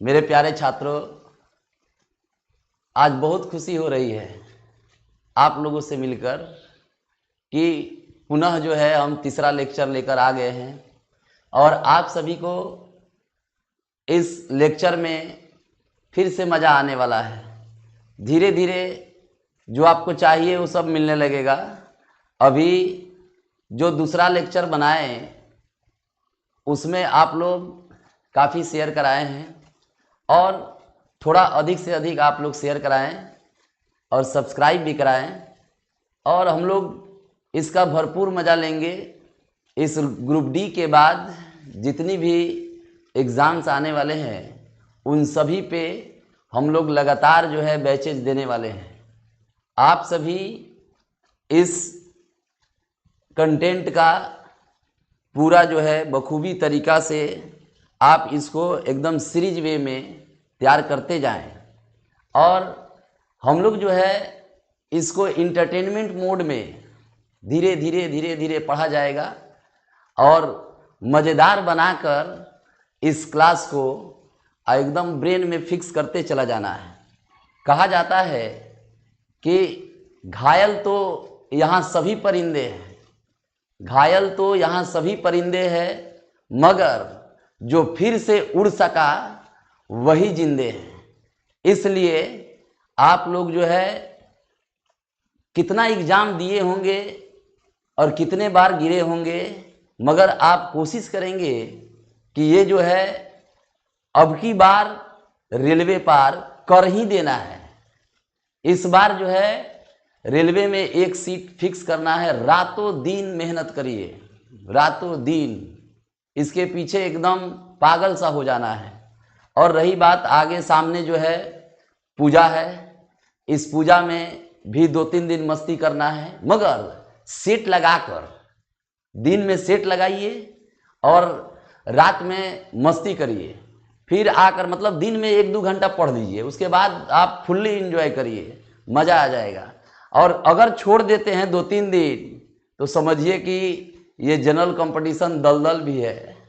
मेरे प्यारे छात्रों, आज बहुत खुशी हो रही है आप लोगों से मिलकर कि पुनः जो है हम तीसरा लेक्चर लेकर आ गए हैं और आप सभी को इस लेक्चर में फिर से मज़ा आने वाला है। धीरे धीरे जो आपको चाहिए वो सब मिलने लगेगा। अभी जो दूसरा लेक्चर बनाए उसमें आप लोग काफ़ी शेयर कराए हैं और थोड़ा अधिक से अधिक आप लोग शेयर कराएं और सब्सक्राइब भी कराएं और हम लोग इसका भरपूर मज़ा लेंगे। इस ग्रुप डी के बाद जितनी भी एग्ज़ाम्स आने वाले हैं उन सभी पे हम लोग लगातार जो है बैचेज देने वाले हैं। आप सभी इस कंटेंट का पूरा जो है बखूबी तरीक़ा से आप इसको एकदम सीरीज वे में तैयार करते जाएं और हम लोग जो है इसको इंटरटेनमेंट मोड में धीरे धीरे पढ़ा जाएगा और मज़ेदार बनाकर इस क्लास को एकदम ब्रेन में फिक्स करते चला जाना है। कहा जाता है कि घायल तो यहाँ सभी परिंदे हैं, घायल तो यहाँ सभी परिंदे हैं, मगर जो फिर से उड़ सका वही जिंदे हैं। इसलिए आप लोग जो है कितना एग्ज़ाम दिए होंगे और कितने बार गिरे होंगे, मगर आप कोशिश करेंगे कि ये जो है अब की बार रेलवे पार कर ही देना है। इस बार जो है रेलवे में एक सीट फिक्स करना है। रातों दिन मेहनत करिए, रातों दिन इसके पीछे एकदम पागल सा हो जाना है। और रही बात आगे सामने जो है पूजा है, इस पूजा में भी 2-3 दिन मस्ती करना है, मगर सेट लगाकर दिन में सेट लगाइए और रात में मस्ती करिए। फिर आकर मतलब दिन में 1-2 घंटा पढ़ लीजिए, उसके बाद आप फुल्ली एंजॉय करिए, मज़ा आ जाएगा। और अगर छोड़ देते हैं 2-3 दिन तो समझिए कि ये जनरल कंपटीशन दलदल भी है।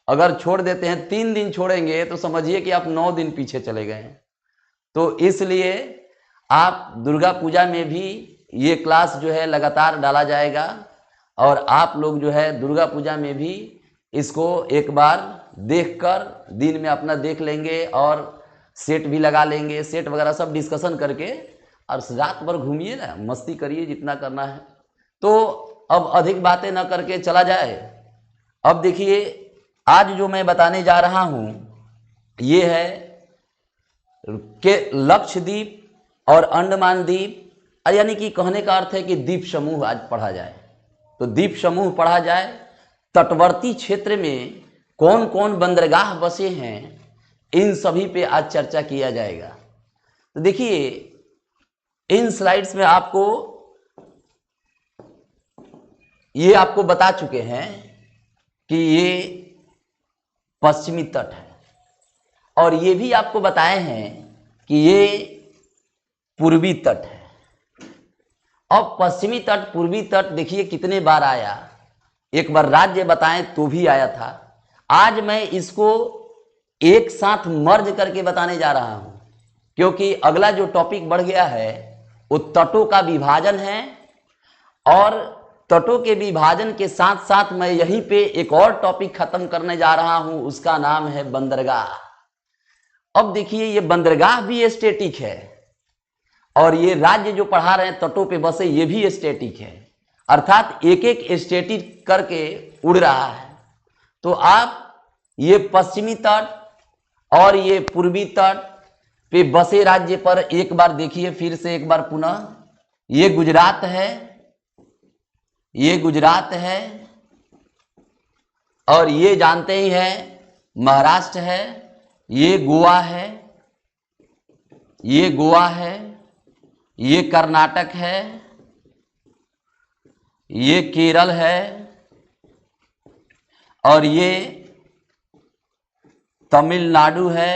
अगर छोड़ देते हैं 3 दिन छोड़ेंगे तो समझिए कि आप 9 दिन पीछे चले गए। तो इसलिए आप दुर्गा पूजा में भी ये क्लास जो है लगातार डाला जाएगा और आप लोग जो है दुर्गा पूजा में भी इसको एक बार देखकर दिन में अपना देख लेंगे और सेट भी लगा लेंगे, सेट वगैरह सब डिस्कशन करके, और रात भर घूमिए ना, मस्ती करिए जितना करना है। तो अब अधिक बातें न करके चला जाए। अब देखिए आज जो मैं बताने जा रहा हूँ ये है कि लक्षद्वीप और अंडमान द्वीप, यानी कि कहने का अर्थ है कि द्वीप समूह आज पढ़ा जाए। तो द्वीप समूह पढ़ा जाए। तटवर्ती क्षेत्र में कौन कौन बंदरगाह बसे हैं इन सभी पे आज चर्चा किया जाएगा। तो देखिए इन स्लाइड्स में ये आपको बता चुके हैं कि ये पश्चिमी तट है और ये भी आपको बताए हैं कि ये पूर्वी तट है। अब पश्चिमी तट पूर्वी तट देखिए कितने बार आया, एक बार राज्य बताएं तो भी आया था। आज मैं इसको एक साथ मर्ज करके बताने जा रहा हूं क्योंकि अगला जो टॉपिक बढ़ गया है वो तटों का विभाजन है और तटों के विभाजन के साथ साथ मैं यहीं पे एक और टॉपिक खत्म करने जा रहा हूं, उसका नाम है बंदरगाह। अब देखिए ये बंदरगाह भी स्टैटिक है और ये राज्य जो पढ़ा रहे हैं तटों पे बसे ये भी स्टैटिक है, अर्थात एक एक स्टैटिक करके उड़ रहा है। तो आप ये पश्चिमी तट और ये पूर्वी तट पे बसे राज्य पर एक बार देखिए, फिर से एक बार पुनः। ये गुजरात है, ये गुजरात है और ये जानते ही हैं महाराष्ट्र है, ये गोवा है, ये गोवा है, ये कर्नाटक है, ये केरल है और ये तमिलनाडु है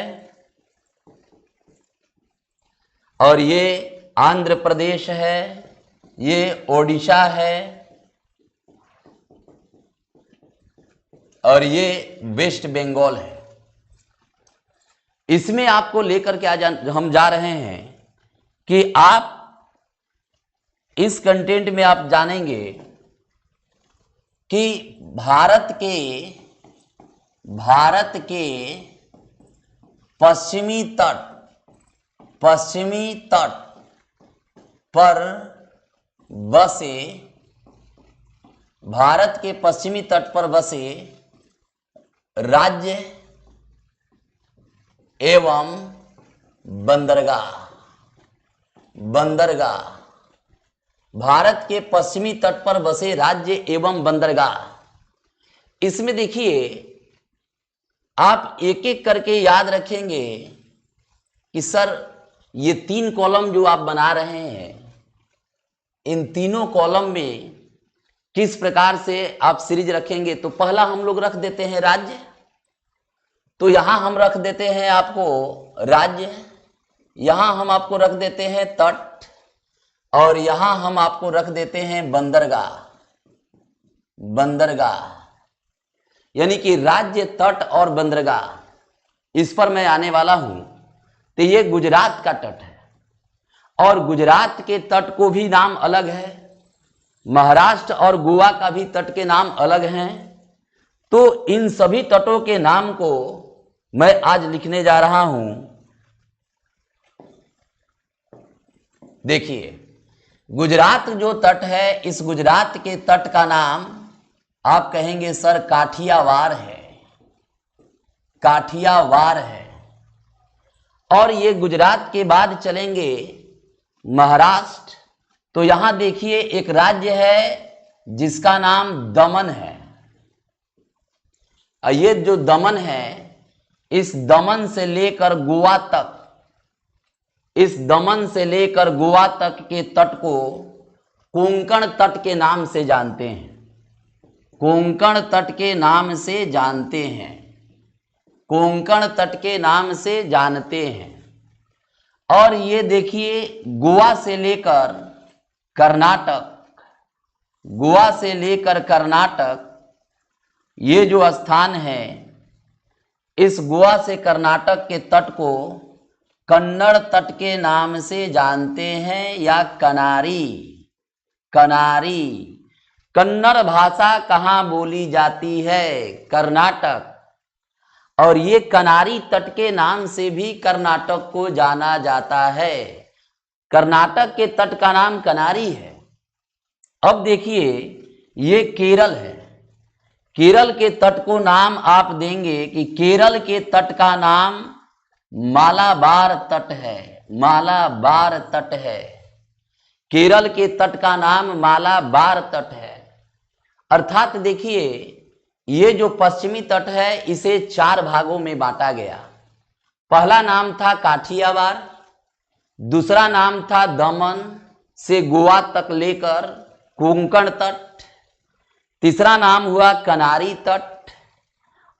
और ये आंध्र प्रदेश है, ये ओडिशा है और ये वेस्ट बंगाल है। इसमें आपको लेकर के हम जा रहे हैं कि आप इस कंटेंट में आप जानेंगे कि भारत के पश्चिमी तट पर बसे, भारत के पश्चिमी तट पर बसे राज्य एवं बंदरगाह। भारत के पश्चिमी तट पर बसे राज्य एवं बंदरगाह। इसमें देखिए आप एक एक करके याद रखेंगे कि सर ये 3 कॉलम जो आप बना रहे हैं, इन तीनों कॉलम में किस प्रकार से आप सीरीज रखेंगे। तो पहला हम लोग रख देते हैं राज्य, तो यहां हम रख देते हैं आपको राज्य, यहां हम आपको रख देते हैं तट, और यहां हम आपको रख देते हैं बंदरगाह। यानी कि राज्य, तट और बंदरगाह, इस पर मैं आने वाला हूं। तो ये गुजरात का तट है, और गुजरात के तट को भी नाम अलग है, महाराष्ट्र और गोवा का भी तट के नाम अलग हैं। तो इन सभी तटों के नाम को मैं आज लिखने जा रहा हूं। देखिए गुजरात जो तट है, इस गुजरात के तट का नाम आप कहेंगे सर काठियावाड़ है। और ये गुजरात के बाद चलेंगे महाराष्ट्र, तो यहां देखिए एक राज्य है जिसका नाम दमन है। ये जो दमन है, इस दमन से लेकर गोवा तक, इस दमन से लेकर गोवा तक के तट को कोंकण तट के नाम से जानते हैं। कोंकण तट के नाम से जानते हैं, कोंकण तट के नाम से जानते हैं। और ये देखिए गोवा से लेकर कर्नाटक, गोवा से लेकर कर्नाटक, ये जो स्थान है, इस गोवा से कर्नाटक के तट को कन्नड़ तट के नाम से जानते हैं, या कनारी। कन्नड़ भाषा कहाँ बोली जाती है? कर्नाटक। और ये कनारी तट के नाम से भी कर्नाटक को जाना जाता है। कर्नाटक के तट का नाम कनारी है। अब देखिए ये केरल है, केरल के तट को नाम आप देंगे कि केरल के तट का नाम मालाबार तट है। मालाबार तट है, केरल के तट का नाम मालाबार तट है। अर्थात देखिए ये जो पश्चिमी तट है, इसे 4 भागों में बांटा गया। पहला नाम था काठियावाड़, दूसरा नाम था दमन से गोवा तक लेकर कोंकण तट, तीसरा नाम हुआ कनारी तट,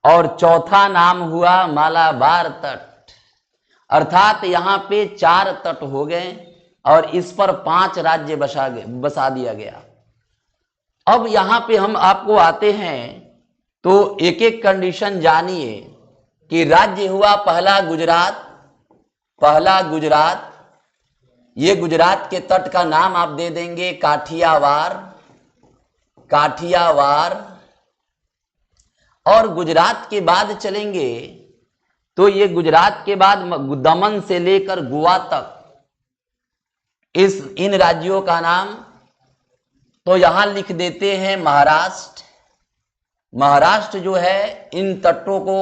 और चौथा नाम हुआ मालाबार तट। अर्थात यहाँ पे 4 तट हो गए, और इस पर 5 राज्य बसा दिया गया। अब यहाँ पे हम आपको आते हैं तो एक एक कंडीशन जानिए कि राज्य हुआ पहला गुजरात, ये गुजरात के तट का नाम आप दे देंगे काठियावाड़। और गुजरात के बाद चलेंगे तो ये गुजरात के बाद दमन से लेकर गोवा तक, इन राज्यों का नाम तो यहां लिख देते हैं महाराष्ट्र। महाराष्ट्र जो है इन तटों को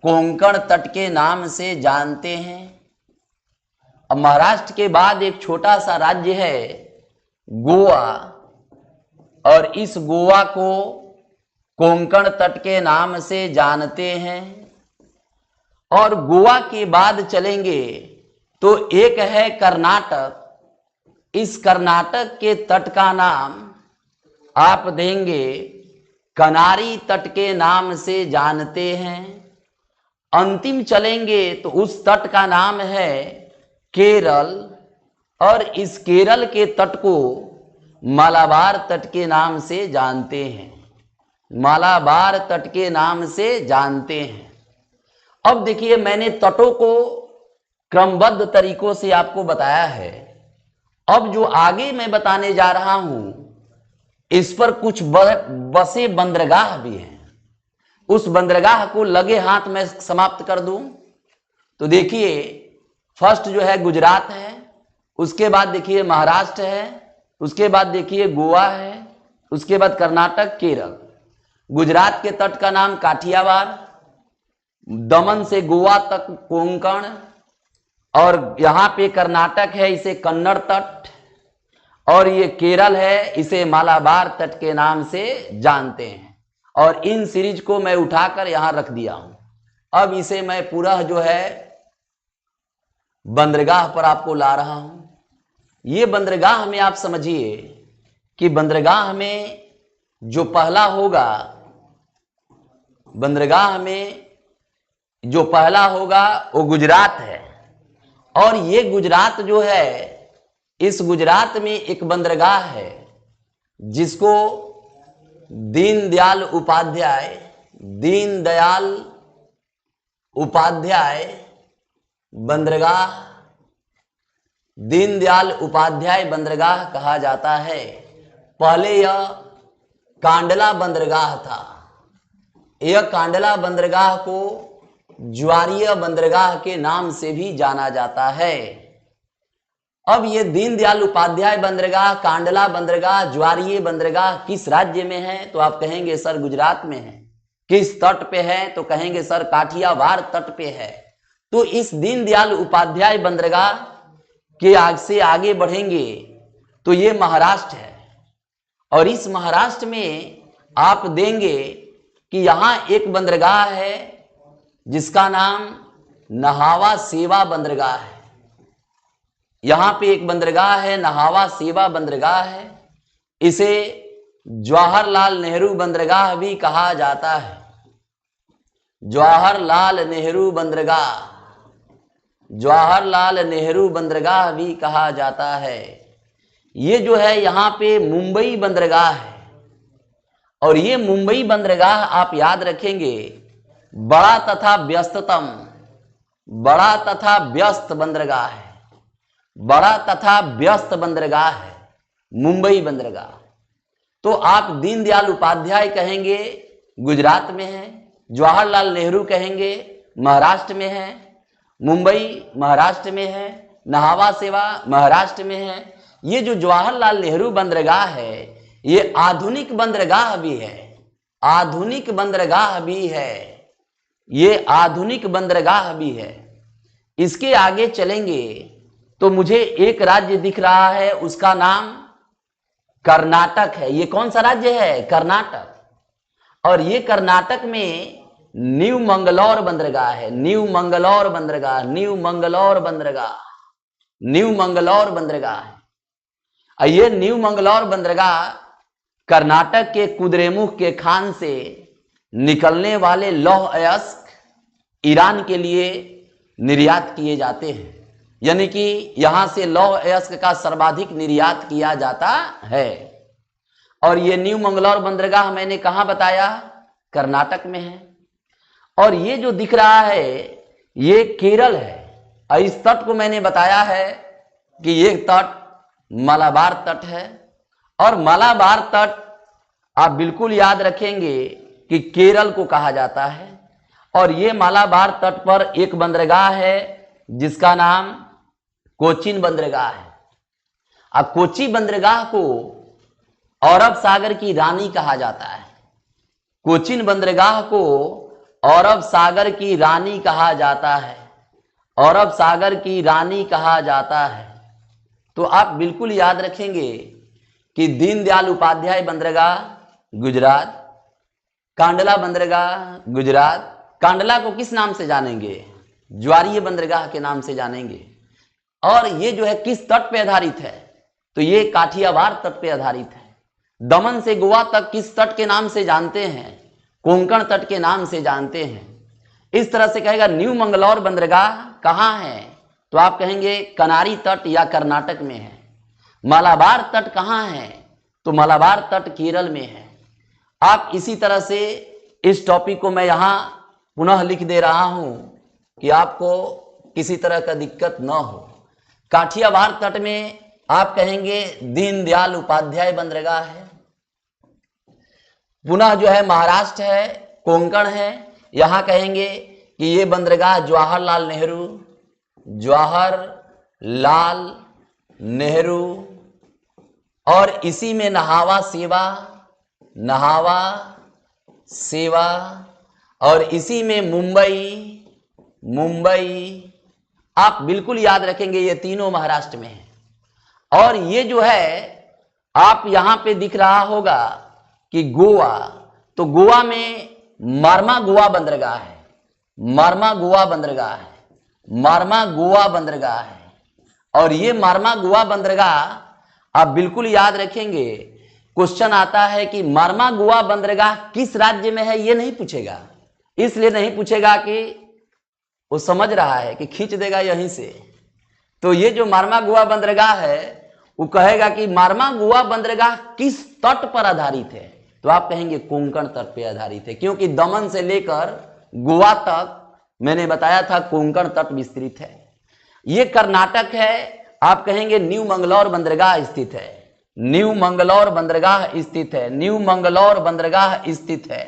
कोंकण तट के नाम से जानते हैं। अब महाराष्ट्र के बाद एक छोटा सा राज्य है गोवा, और इस गोवा को कोंकण तट के नाम से जानते हैं। और गोवा के बाद चलेंगे तो एक है कर्नाटक, इस कर्नाटक के तट का नाम आप देंगे कनारी तट के नाम से जानते हैं। अंतिम चलेंगे तो उस तट का नाम है केरल, और इस केरल के तट को मालाबार तट के नाम से जानते हैं। मालाबार तट के नाम से जानते हैं। अब देखिए, मैंने तटों को क्रमबद्ध तरीकों से आपको बताया है। अब जो आगे मैं बताने जा रहा हूं, इस पर कुछ बसे बंदरगाह भी हैं। उस बंदरगाह को लगे हाथ में समाप्त कर दूं तो देखिए, फर्स्ट जो है गुजरात है, उसके बाद देखिए महाराष्ट्र है, उसके बाद देखिए गोवा है, उसके बाद कर्नाटक, केरल। गुजरात के तट का नाम काठियावाड़, दमन से गोवा तक कोंकण, और यहां पे कर्नाटक है, इसे कन्नड़ तट, और ये केरल है, इसे मालाबार तट के नाम से जानते हैं। और इन सीरीज को मैं उठाकर यहां रख दिया हूं। अब इसे मैं पूरा जो है बंदरगाह पर आपको ला रहा हूं। ये बंदरगाह में आप समझिए कि बंदरगाह में जो पहला होगा, बंदरगाह में जो पहला होगा वो गुजरात है। और ये गुजरात जो है, इस गुजरात में एक बंदरगाह है जिसको दीनदयाल उपाध्याय बंदरगाह, दीनदयाल उपाध्याय बंदरगाह कहा जाता है। पहले यह कांडला बंदरगाह था। यह कांडला बंदरगाह को ज्वारीय बंदरगाह के नाम से भी जाना जाता है। अब ये दीनदयाल उपाध्याय बंदरगाह, कांडला बंदरगाह, ज्वारीय बंदरगाह किस राज्य में है? तो आप कहेंगे सर गुजरात में है। किस तट पे है? तो कहेंगे सर काठियावाड़ तट पे है। तो इस दीनदयाल उपाध्याय बंदरगाह के से आगे बढ़ेंगे तो ये महाराष्ट्र है। और इस महाराष्ट्र में आप देंगे कि यहां एक बंदरगाह है जिसका नाम नहावा सेवा बंदरगाह है। यहां पे एक बंदरगाह है, नहावा सेवा बंदरगाह है। इसे जवाहरलाल नेहरू बंदरगाह भी कहा जाता है। जवाहरलाल नेहरू बंदरगाह भी कहा जाता है। ये जो है यहाँ पे मुंबई बंदरगाह है। और ये मुंबई बंदरगाह आप याद रखेंगे, बड़ा तथा व्यस्त बंदरगाह है। बड़ा तथा व्यस्त बंदरगाह है मुंबई बंदरगाह। तो आप दीनदयाल उपाध्याय कहेंगे गुजरात में है, जवाहरलाल नेहरू कहेंगे महाराष्ट्र में है, मुंबई महाराष्ट्र में है, नहावा सेवा महाराष्ट्र में है। ये जो जवाहरलाल नेहरू बंदरगाह है, ये आधुनिक बंदरगाह भी है। ये आधुनिक बंदरगाह भी है। इसके आगे चलेंगे तो मुझे एक राज्य दिख रहा है, उसका नाम कर्नाटक है। ये कौन सा राज्य है? कर्नाटक। और ये कर्नाटक में न्यू मंगलौर बंदरगाह है। न्यू मंगलौर बंदरगाह है। और ये न्यू मंगलौर बंदरगाह कर्नाटक के कुद्रेमुख के खान से निकलने वाले लौह अयस्क ईरान के लिए निर्यात किए जाते हैं। यानी कि यहां से लौह अयस्क का सर्वाधिक निर्यात किया जाता है। और ये न्यू मंगलौर बंदरगाह मैंने कहां बताया? कर्नाटक में है। और ये जो दिख रहा है ये केरल है। और इस तट को मैंने बताया है कि ये तट मालाबार तट है। और मालाबार तट आप बिल्कुल याद रखेंगे कि केरल को कहा जाता है। और ये मालाबार तट पर एक बंदरगाह है जिसका नाम कोचीन बंदरगाह है। अब कोची बंदरगाह को अरब सागर की रानी कहा जाता है। कोचीन बंदरगाह को अरब सागर की रानी कहा जाता है। अरब सागर की रानी कहा जाता है। तो आप बिल्कुल याद रखेंगे कि दीनदयाल उपाध्याय बंदरगाह गुजरात, कांडला बंदरगाह गुजरात। कांडला को किस नाम से जानेंगे? ज्वारीय बंदरगाह के नाम से जानेंगे। और ये जो है किस तट पे आधारित है? तो ये काठियावाड़ तट पे आधारित है। दमन से गोवा तक किस तट के नाम से जानते हैं? कोंकण तट के नाम से जानते हैं। इस तरह से कहेगा न्यू मंगलौर बंदरगाह कहाँ है? तो आप कहेंगे कनारी तट या कर्नाटक में है। मालाबार तट कहाँ है? तो मालाबार तट केरल में है। आप इसी तरह से इस टॉपिक को मैं यहां पुनः लिख दे रहा हूं कि आपको किसी तरह का दिक्कत न हो। काठियावाड़ तट में आप कहेंगे दीनदयाल उपाध्याय बंदरगाह है। पुनः जो है महाराष्ट्र है, कोंकण है, यहां कहेंगे कि ये बंदरगाह जवाहरलाल नेहरू और इसी में नहावा सेवा और इसी में मुंबई आप बिल्कुल याद रखेंगे, ये तीनों महाराष्ट्र में है। और ये जो है आप यहां पे दिख रहा होगा कि गोवा, तो गोवा में मार्मा गोवा बंदरगाह है, मार्मा गोवा बंदरगाह है। और ये मार्मा गोवा बंदरगाह आप बिल्कुल याद रखेंगे, क्वेश्चन आता है कि मार्मा गोवा बंदरगाह किस राज्य में है, ये नहीं पूछेगा। इसलिए नहीं पूछेगा कि वो समझ रहा है कि खींच देगा यहीं से। तो ये जो मार्मा गोवा बंदरगाह है वो कहेगा कि मार्मा गोवा बंदरगाह किस तट पर आधारित है, तो आप कहेंगे कोंकण तट पर आधारित है, क्योंकि दमन से लेकर गोवा तक मैंने बताया था कोंकण तट विस्तृत है। ये कर्नाटक है, आप कहेंगे न्यू मंगलौर बंदरगाह स्थित है, न्यू मंगलौर बंदरगाह स्थित है।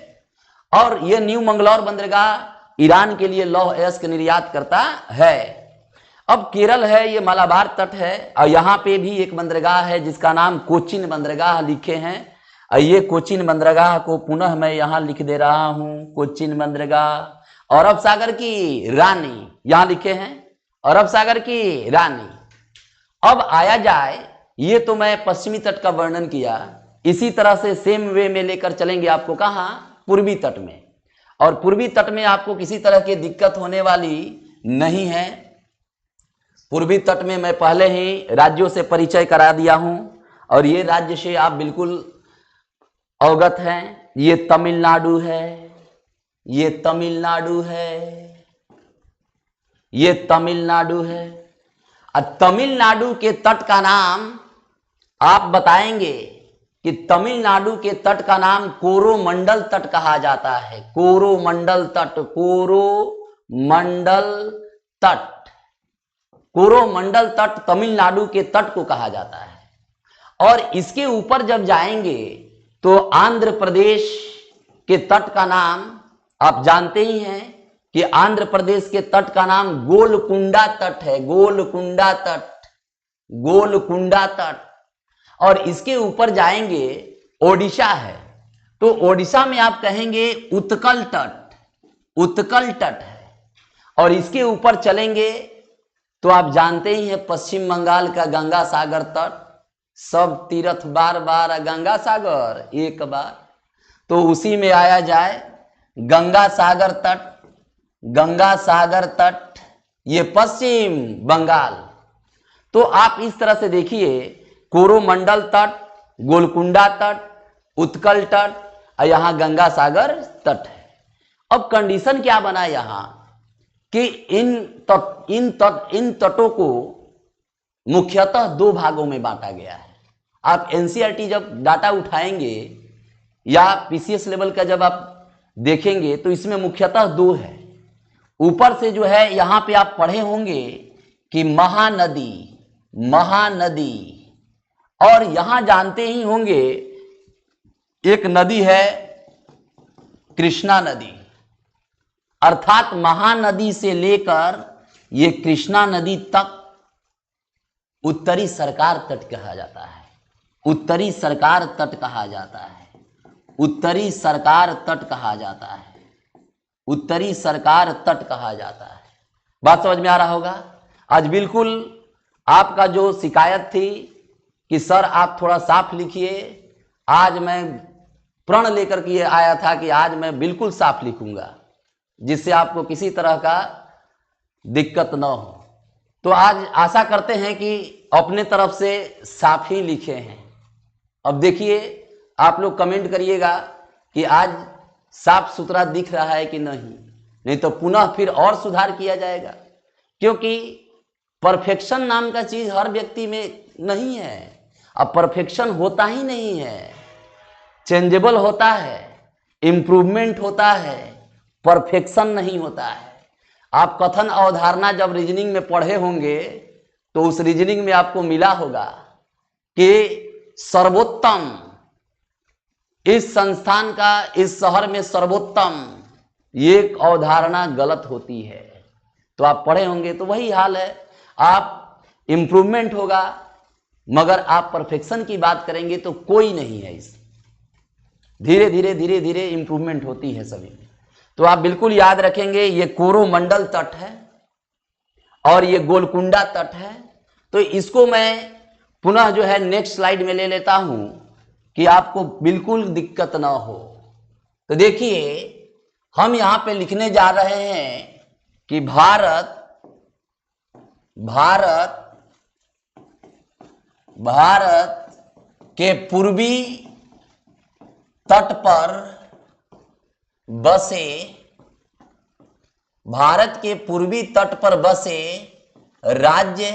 और यह न्यू मंगलौर बंदरगाह ईरान के लिए लौह अयस्क निर्यात करता है। अब केरल है, ये मालाबार तट है, और यहां पे भी एक बंदरगाह है जिसका नाम कोचिन बंदरगाह लिखे हैं। और ये कोचिन बंदरगाह को पुनः मैं यहां लिख दे रहा हूं, कोचिन बंदरगाह। अरब सागर की रानी यहां लिखे हैं, अरब सागर की रानी। अब आया जाए, ये तो मैं पश्चिमी तट का वर्णन किया, इसी तरह से सेम वे में लेकर चलेंगे आपको कहां, पूर्वी तट में। और पूर्वी तट में आपको किसी तरह की दिक्कत होने वाली नहीं है। पूर्वी तट में मैं पहले ही राज्यों से परिचय करा दिया हूं, और ये राज्य से आप बिल्कुल अवगत हैं। ये तमिलनाडु है, ये तमिलनाडु है। और तमिलनाडु के तट का नाम आप बताएंगे कि तमिलनाडु के तट का नाम कोरोमंडल तट कहा जाता है, कोरोमंडल तट तमिलनाडु के तट को कहा जाता है। और इसके ऊपर जब जाएंगे तो आंध्र प्रदेश के तट का नाम आप जानते ही हैं कि आंध्र प्रदेश के तट का नाम गोलकुंडा तट है, गोलकुंडा तट। और इसके ऊपर जाएंगे ओडिशा है, तो ओडिशा में आप कहेंगे उत्कल तट है। और इसके ऊपर चलेंगे तो आप जानते ही हैं पश्चिम बंगाल का गंगा सागर तट, सब तीर्थ बार बार गंगा सागर एक बार, तो उसी में आया जाए गंगा सागर तट, ये पश्चिम बंगाल। तो आप इस तरह से देखिए, कोरोमंडल तट, गोलकुंडा तट, उत्कल तट, और यहां गंगा सागर तट है। अब कंडीशन क्या बना यहां कि इन तटों को मुख्यतः दो भागों में बांटा गया है। आप एनसीईआरटी जब डाटा उठाएंगे या पीसीएस लेवल का जब आप देखेंगे तो इसमें मुख्यतः दो है। ऊपर से जो है यहां पे आप पढ़े होंगे कि महानदी, और यहां जानते ही होंगे एक नदी है कृष्णा नदी, अर्थात महानदी से लेकर ये कृष्णा नदी तक उत्तरी सरकार तट कहा जाता है, उत्तरी सरकार तट कहा जाता है। बात समझ में आ रहा होगा। आज बिल्कुल आपका जो शिकायत थी कि सर आप थोड़ा साफ लिखिए, आज मैं प्रण लेकर के आया था कि आज मैं बिल्कुल साफ लिखूंगा जिससे आपको किसी तरह का दिक्कत न हो। तो आज आशा करते हैं कि अपने तरफ से साफ ही लिखे हैं। अब देखिए, आप लोग कमेंट करिएगा कि आज साफ सुथरा दिख रहा है कि नहीं तो पुनः फिर और सुधार किया जाएगा, क्योंकि परफेक्शन नाम का चीज हर व्यक्ति में नहीं है। अब परफेक्शन होता ही नहीं है, चेंजेबल होता है, इंप्रूवमेंट होता है, परफेक्शन नहीं होता है। आप कथन अवधारणा जब रीजनिंग में पढ़े होंगे तो उस रीजनिंग में आपको मिला होगा कि सर्वोत्तम, इस संस्थान का इस शहर में सर्वोत्तम, ये अवधारणा गलत होती है। तो आप पढ़े होंगे तो वही हाल है, आप इंप्रूवमेंट होगा, मगर आप परफेक्शन की बात करेंगे तो कोई नहीं है। इस धीरे धीरे धीरे धीरे इंप्रूवमेंट होती है सभी में। तो आप बिल्कुल याद रखेंगे, ये कोरोमंडल तट है और ये गोलकुंडा तट है। तो इसको मैं पुनः जो है नेक्स्ट स्लाइड में ले लेता हूं कि आपको बिल्कुल दिक्कत ना हो। तो देखिए हम यहां पे लिखने जा रहे हैं कि भारत के पूर्वी तट पर बसे, भारत के पूर्वी तट पर बसे राज्य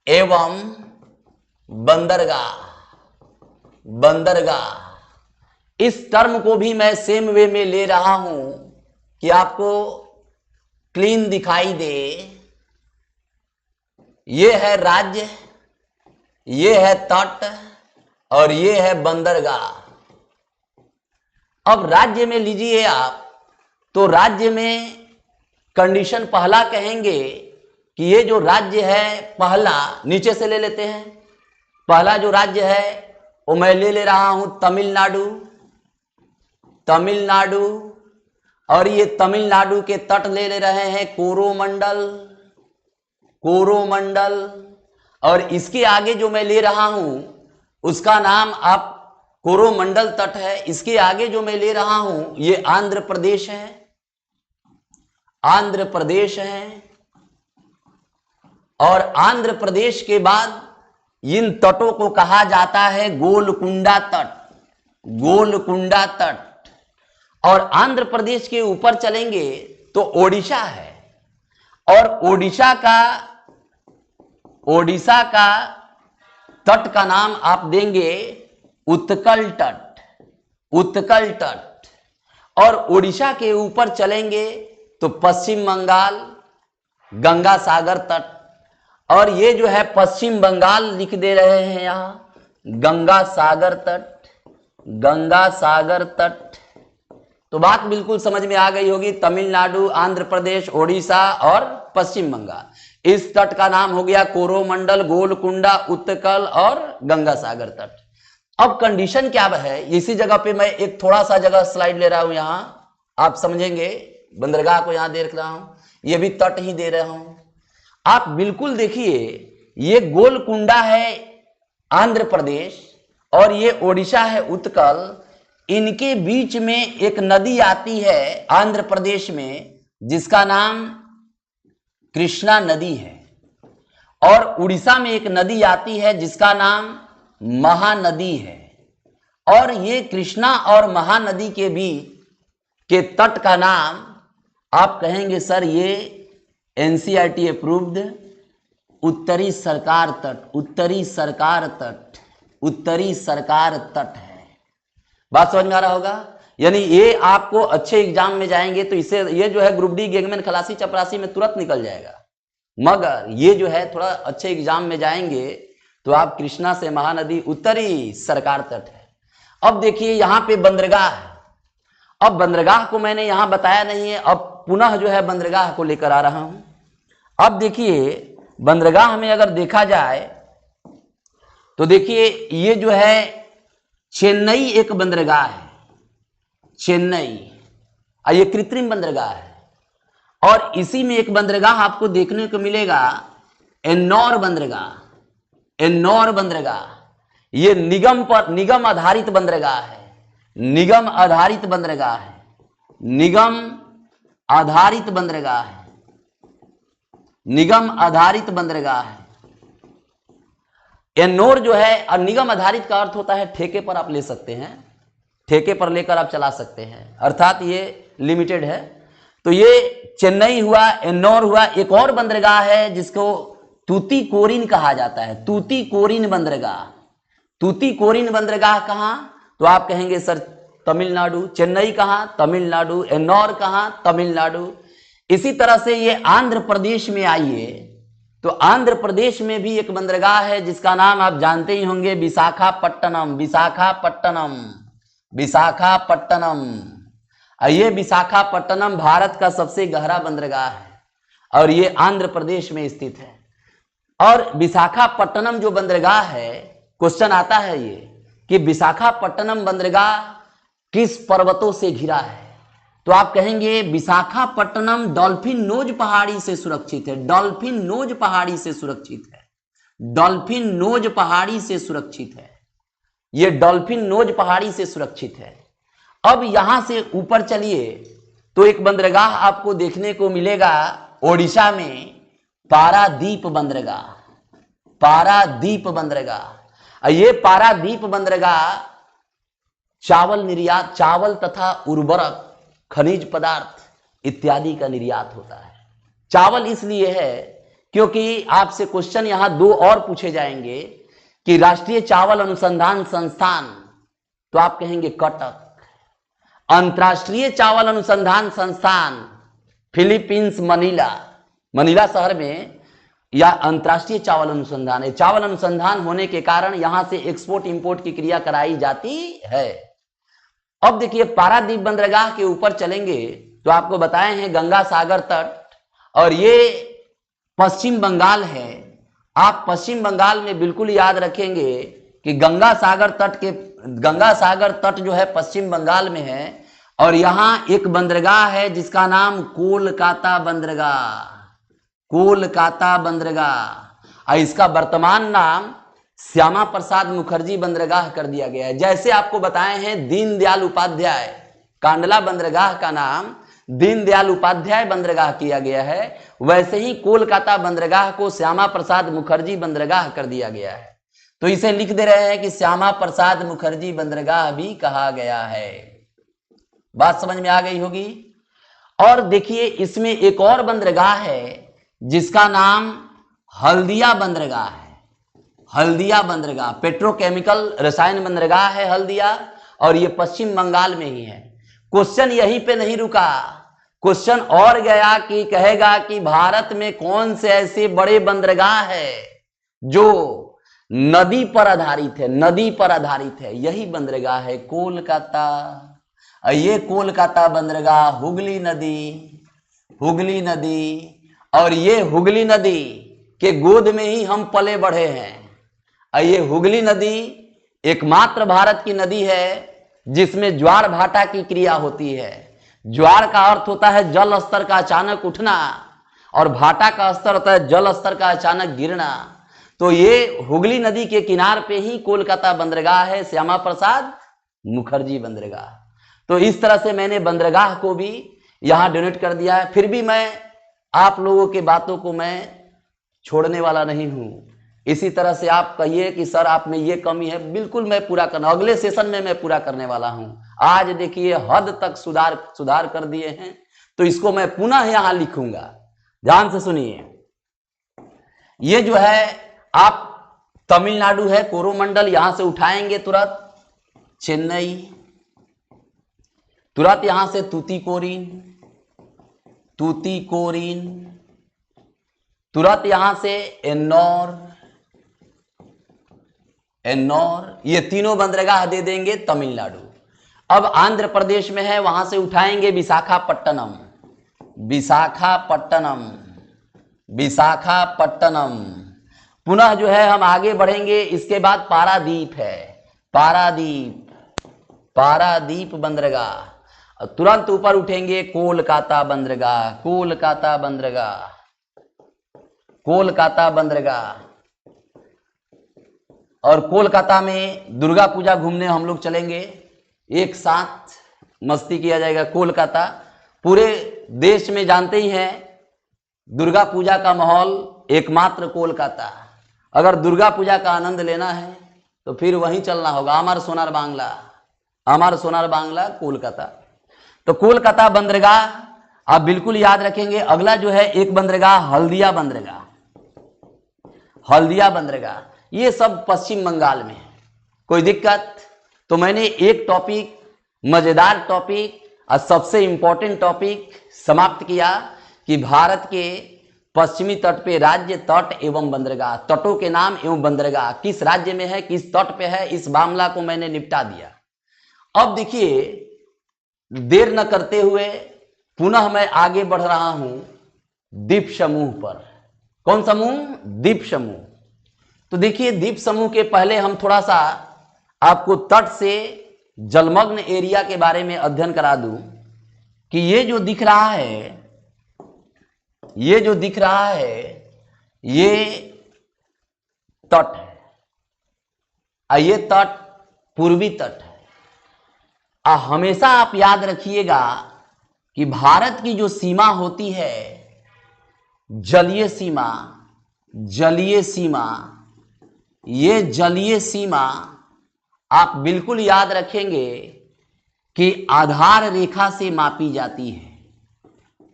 एवं बंदरगाह। इस टर्म को भी मैं सेम वे में ले रहा हूं कि आपको क्लीन दिखाई दे। ये है राज्य, ये है तट और ये है बंदरगाह। अब राज्य में लीजिए आप, तो राज्य में कंडीशन पहला कहेंगे कि ये जो राज्य है पहला, नीचे से ले लेते हैं, पहला जो राज्य है वो मैं ले रहा हूं तमिलनाडु, और ये तमिलनाडु के तट ले रहे हैं कोरोमंडल, और इसके आगे जो मैं ले रहा हूं उसका नाम आप कोरोमंडल तट है। इसके आगे जो मैं ले रहा हूं ये आंध्र प्रदेश है, और आंध्र प्रदेश के बाद इन तटों को कहा जाता है गोलकुंडा तट। और आंध्र प्रदेश के ऊपर चलेंगे तो ओडिशा है, और ओडिशा का तट का नाम आप देंगे उत्कल तट। और ओडिशा के ऊपर चलेंगे तो पश्चिम बंगाल गंगा सागर तट, और ये जो है पश्चिम बंगाल लिख दे रहे हैं यहां गंगा सागर तट। तो बात बिल्कुल समझ में आ गई होगी। तमिलनाडु, आंध्र प्रदेश, ओडिशा और पश्चिम बंगाल, इस तट का नाम हो गया कोरोमंडल, गोलकुंडा, उत्कल और गंगा सागर तट। अब कंडीशन क्या है, इसी जगह पे मैं एक थोड़ा सा जगह स्लाइड ले रहा हूं, यहां आप समझेंगे। बंदरगाह को यहां देख रहा हूं, ये भी तट ही दे रहा हूं। आप बिल्कुल देखिए, ये गोलकुंडा है आंध्र प्रदेश और ये ओडिशा है उत्कल। इनके बीच में एक नदी आती है आंध्र प्रदेश में जिसका नाम कृष्णा नदी है, और उड़ीसा में एक नदी आती है जिसका नाम महानदी है। और ये कृष्णा और महानदी के बीच के तट का नाम आप कहेंगे सर ये एनसीईआरटी अप्रूव्ड उत्तरी सरकार तट है। बात समझ में आ रहा होगा। यानी ये आपको अच्छे एग्जाम में जाएंगे तो इसे, ये जो है ग्रुप डी, गैंगमैन, खलासी, चपरासी में तुरंत निकल जाएगा, मगर ये जो है थोड़ा अच्छे एग्जाम में जाएंगे तो आप कृष्णा से महानदी उत्तरी सरकार तट है। अब देखिए यहां पे बंदरगाह है। अब बंदरगाह को मैंने यहां बताया नहीं है, अब पुनः जो है बंदरगाह को लेकर आ रहा हूं। अब देखिए बंदरगाह में अगर देखा जाए तो देखिए ये जो है चेन्नई एक बंदरगाह है, ये कृत्रिम बंदरगाह है। और इसी में एक बंदरगाह आपको देखने को मिलेगा एन्नौर बंदरगाह। ये निगम आधारित बंदरगाह है, निगम आधारित बंदरगाह है। एन्नौर जो है, और निगम आधारित का अर्थ होता है ठेके पर आप ले सकते हैं, ठेके पर लेकर आप चला सकते हैं, अर्थात ये लिमिटेड है। तो ये चेन्नई हुआ, एन्नौर हुआ। एक और बंदरगाह है जिसको तूतीकोरिन कहा जाता है, तूतीकोरिन बंदरगाह कहां, तो आप कहेंगे सर तमिलनाडु। चेन्नई कहां, तमिलनाडु। एन्नौर कहां, तमिलनाडु। इसी तरह से ये आंध्र प्रदेश में आइए, तो आंध्र प्रदेश में भी एक बंदरगाह है जिसका नाम आप जानते ही होंगे, विशाखापट्टनम। विशाखापट्टनम, विशाखापट्टनम। ये विशाखापट्टनम भारत का सबसे गहरा बंदरगाह है और ये आंध्र प्रदेश में स्थित है। और विशाखापट्टनम जो बंदरगाह है, क्वेश्चन आता है ये कि विशाखापट्टनम बंदरगाह किस पर्वतों से घिरा है, तो आप कहेंगे विशाखापट्टनम डॉल्फिन नोज पहाड़ी से सुरक्षित है। डॉल्फिन नोज पहाड़ी से सुरक्षित है। डॉल्फिन नोज पहाड़ी से सुरक्षित है। यह डॉल्फिन नोज पहाड़ी से सुरक्षित है। अब यहां से ऊपर चलिए तो एक बंदरगाह आपको देखने को मिलेगा ओडिशा में, पारादीप बंदरगाह। पारादीप बंदरगाह, ये पारादीप बंदरगाह चावल निर्यात, चावल तथा उर्वरक, खनिज पदार्थ इत्यादि का निर्यात होता है। चावल इसलिए है क्योंकि आपसे क्वेश्चन यहां दो और पूछे जाएंगे कि राष्ट्रीय चावल अनुसंधान संस्थान, तो आप कहेंगे कटक। अंतर्राष्ट्रीय चावल अनुसंधान संस्थान फिलीपींस मनीला, मनीला शहर में या अंतर्राष्ट्रीय चावल अनुसंधान है। चावल अनुसंधान होने के कारण यहां से एक्सपोर्ट इंपोर्ट की क्रिया कराई जाती है। अब देखिए पारादीप बंदरगाह के ऊपर चलेंगे तो आपको बताए हैं गंगा सागर तट, और ये पश्चिम बंगाल है। आप पश्चिम बंगाल में बिल्कुल याद रखेंगे कि गंगा सागर तट जो है पश्चिम बंगाल में है, और यहां एक बंदरगाह है जिसका नाम कोलकाता बंदरगाह। कोलकाता बंदरगाह, और इसका वर्तमान नाम श्यामा प्रसाद मुखर्जी बंदरगाह कर दिया गया है। जैसे आपको बताए हैं दीनदयाल उपाध्याय, कांडला बंदरगाह का नाम दीनदयाल उपाध्याय बंदरगाह किया गया है, वैसे ही कोलकाता बंदरगाह को श्यामा प्रसाद मुखर्जी बंदरगाह कर दिया गया है। तो इसे लिख दे रहे हैं कि श्यामा प्रसाद मुखर्जी बंदरगाह भी कहा गया है। बात समझ में आ गई होगी। और देखिए इसमें एक और बंदरगाह है जिसका नाम हल्दिया बंदरगाह है। हल्दिया बंदरगाह पेट्रोकेमिकल रसायन बंदरगाह है हल्दिया, और ये पश्चिम बंगाल में ही है। क्वेश्चन यहीं पे नहीं रुका, क्वेश्चन और गया कि कहेगा कि भारत में कौन से ऐसे बड़े बंदरगाह है जो नदी पर आधारित है। नदी पर आधारित है, यही बंदरगाह है कोलकाता। ये कोलकाता बंदरगाह हुगली नदी, और ये हुगली नदी के गोद में ही हम पले बढ़े हैं। ये हुगली नदी एकमात्र भारत की नदी है जिसमें ज्वार भाटा की क्रिया होती है। ज्वार का अर्थ होता है जल स्तर का अचानक उठना, और भाटा का स्तर होता है जल स्तर का अचानक गिरना। तो ये हुगली नदी के किनार पे ही कोलकाता बंदरगाह है, श्यामा प्रसाद मुखर्जी बंदरगाह। तो इस तरह से मैंने बंदरगाह को भी यहां डोनेट कर दिया है। फिर भी मैं आप लोगों के बातों को मैं छोड़ने वाला नहीं हूं। इसी तरह से आप कहिए कि सर आप में ये कमी है, बिल्कुल मैं पूरा करना, अगले सेशन में मैं पूरा करने वाला हूं। आज देखिए हद तक सुधार कर दिए हैं, तो इसको मैं पुनः यहां लिखूंगा। ध्यान से सुनिए। ये जो है आप तमिलनाडु है कोरोमंडल, यहां से उठाएंगे तुरंत चेन्नई, तुरंत यहां से तूतीकोरिन, तुरंत यहां से एन्नौर, ये तीनों बंदरगाह दे देंगे तमिलनाडु। अब आंध्र प्रदेश में है, वहां से उठाएंगे विशाखापट्टनम, पुनः जो है हम आगे बढ़ेंगे। इसके बाद पारादीप है, पारादीप बंदरगाह। तुरंत ऊपर उठेंगे कोलकाता बंदरगाह, और कोलकाता में दुर्गा पूजा घूमने हम लोग चलेंगे, एक साथ मस्ती किया जाएगा। कोलकाता पूरे देश में जानते ही हैं दुर्गा पूजा का माहौल एकमात्र कोलकाता। अगर दुर्गा पूजा का आनंद लेना है तो फिर वहीं चलना होगा, अमर सोनार बांग्ला कोलकाता। तो कोलकाता बंदरगाह आप बिल्कुल याद रखेंगे। अगला जो है एक बंदरगाह हल्दिया बंदरगाह, ये सब पश्चिम बंगाल में है। कोई दिक्कत? तो मैंने एक टॉपिक, मजेदार टॉपिक और सबसे इंपॉर्टेंट टॉपिक समाप्त किया कि भारत के पश्चिमी तट पे राज्य, तट एवं बंदरगाह, तटों के नाम एवं बंदरगाह किस राज्य में है, किस तट पे है, इस मामला को मैंने निपटा दिया। अब देखिए, देर न करते हुए पुनः मैं आगे बढ़ रहा हूं द्वीप समूह पर। कौन समूह? द्वीप समूह। तो देखिए, द्वीप समूह के पहले हम थोड़ा सा आपको तट से जलमग्न एरिया के बारे में अध्ययन करा दूं कि ये जो दिख रहा है, ये जो दिख रहा है, ये तट है और ये तट पूर्वी तट है। हमेशा आप याद रखिएगा कि भारत की जो सीमा होती है, जलीय सीमा, जलीय सीमा, ये जलीय सीमा आप बिल्कुल याद रखेंगे कि आधार रेखा से मापी जाती है,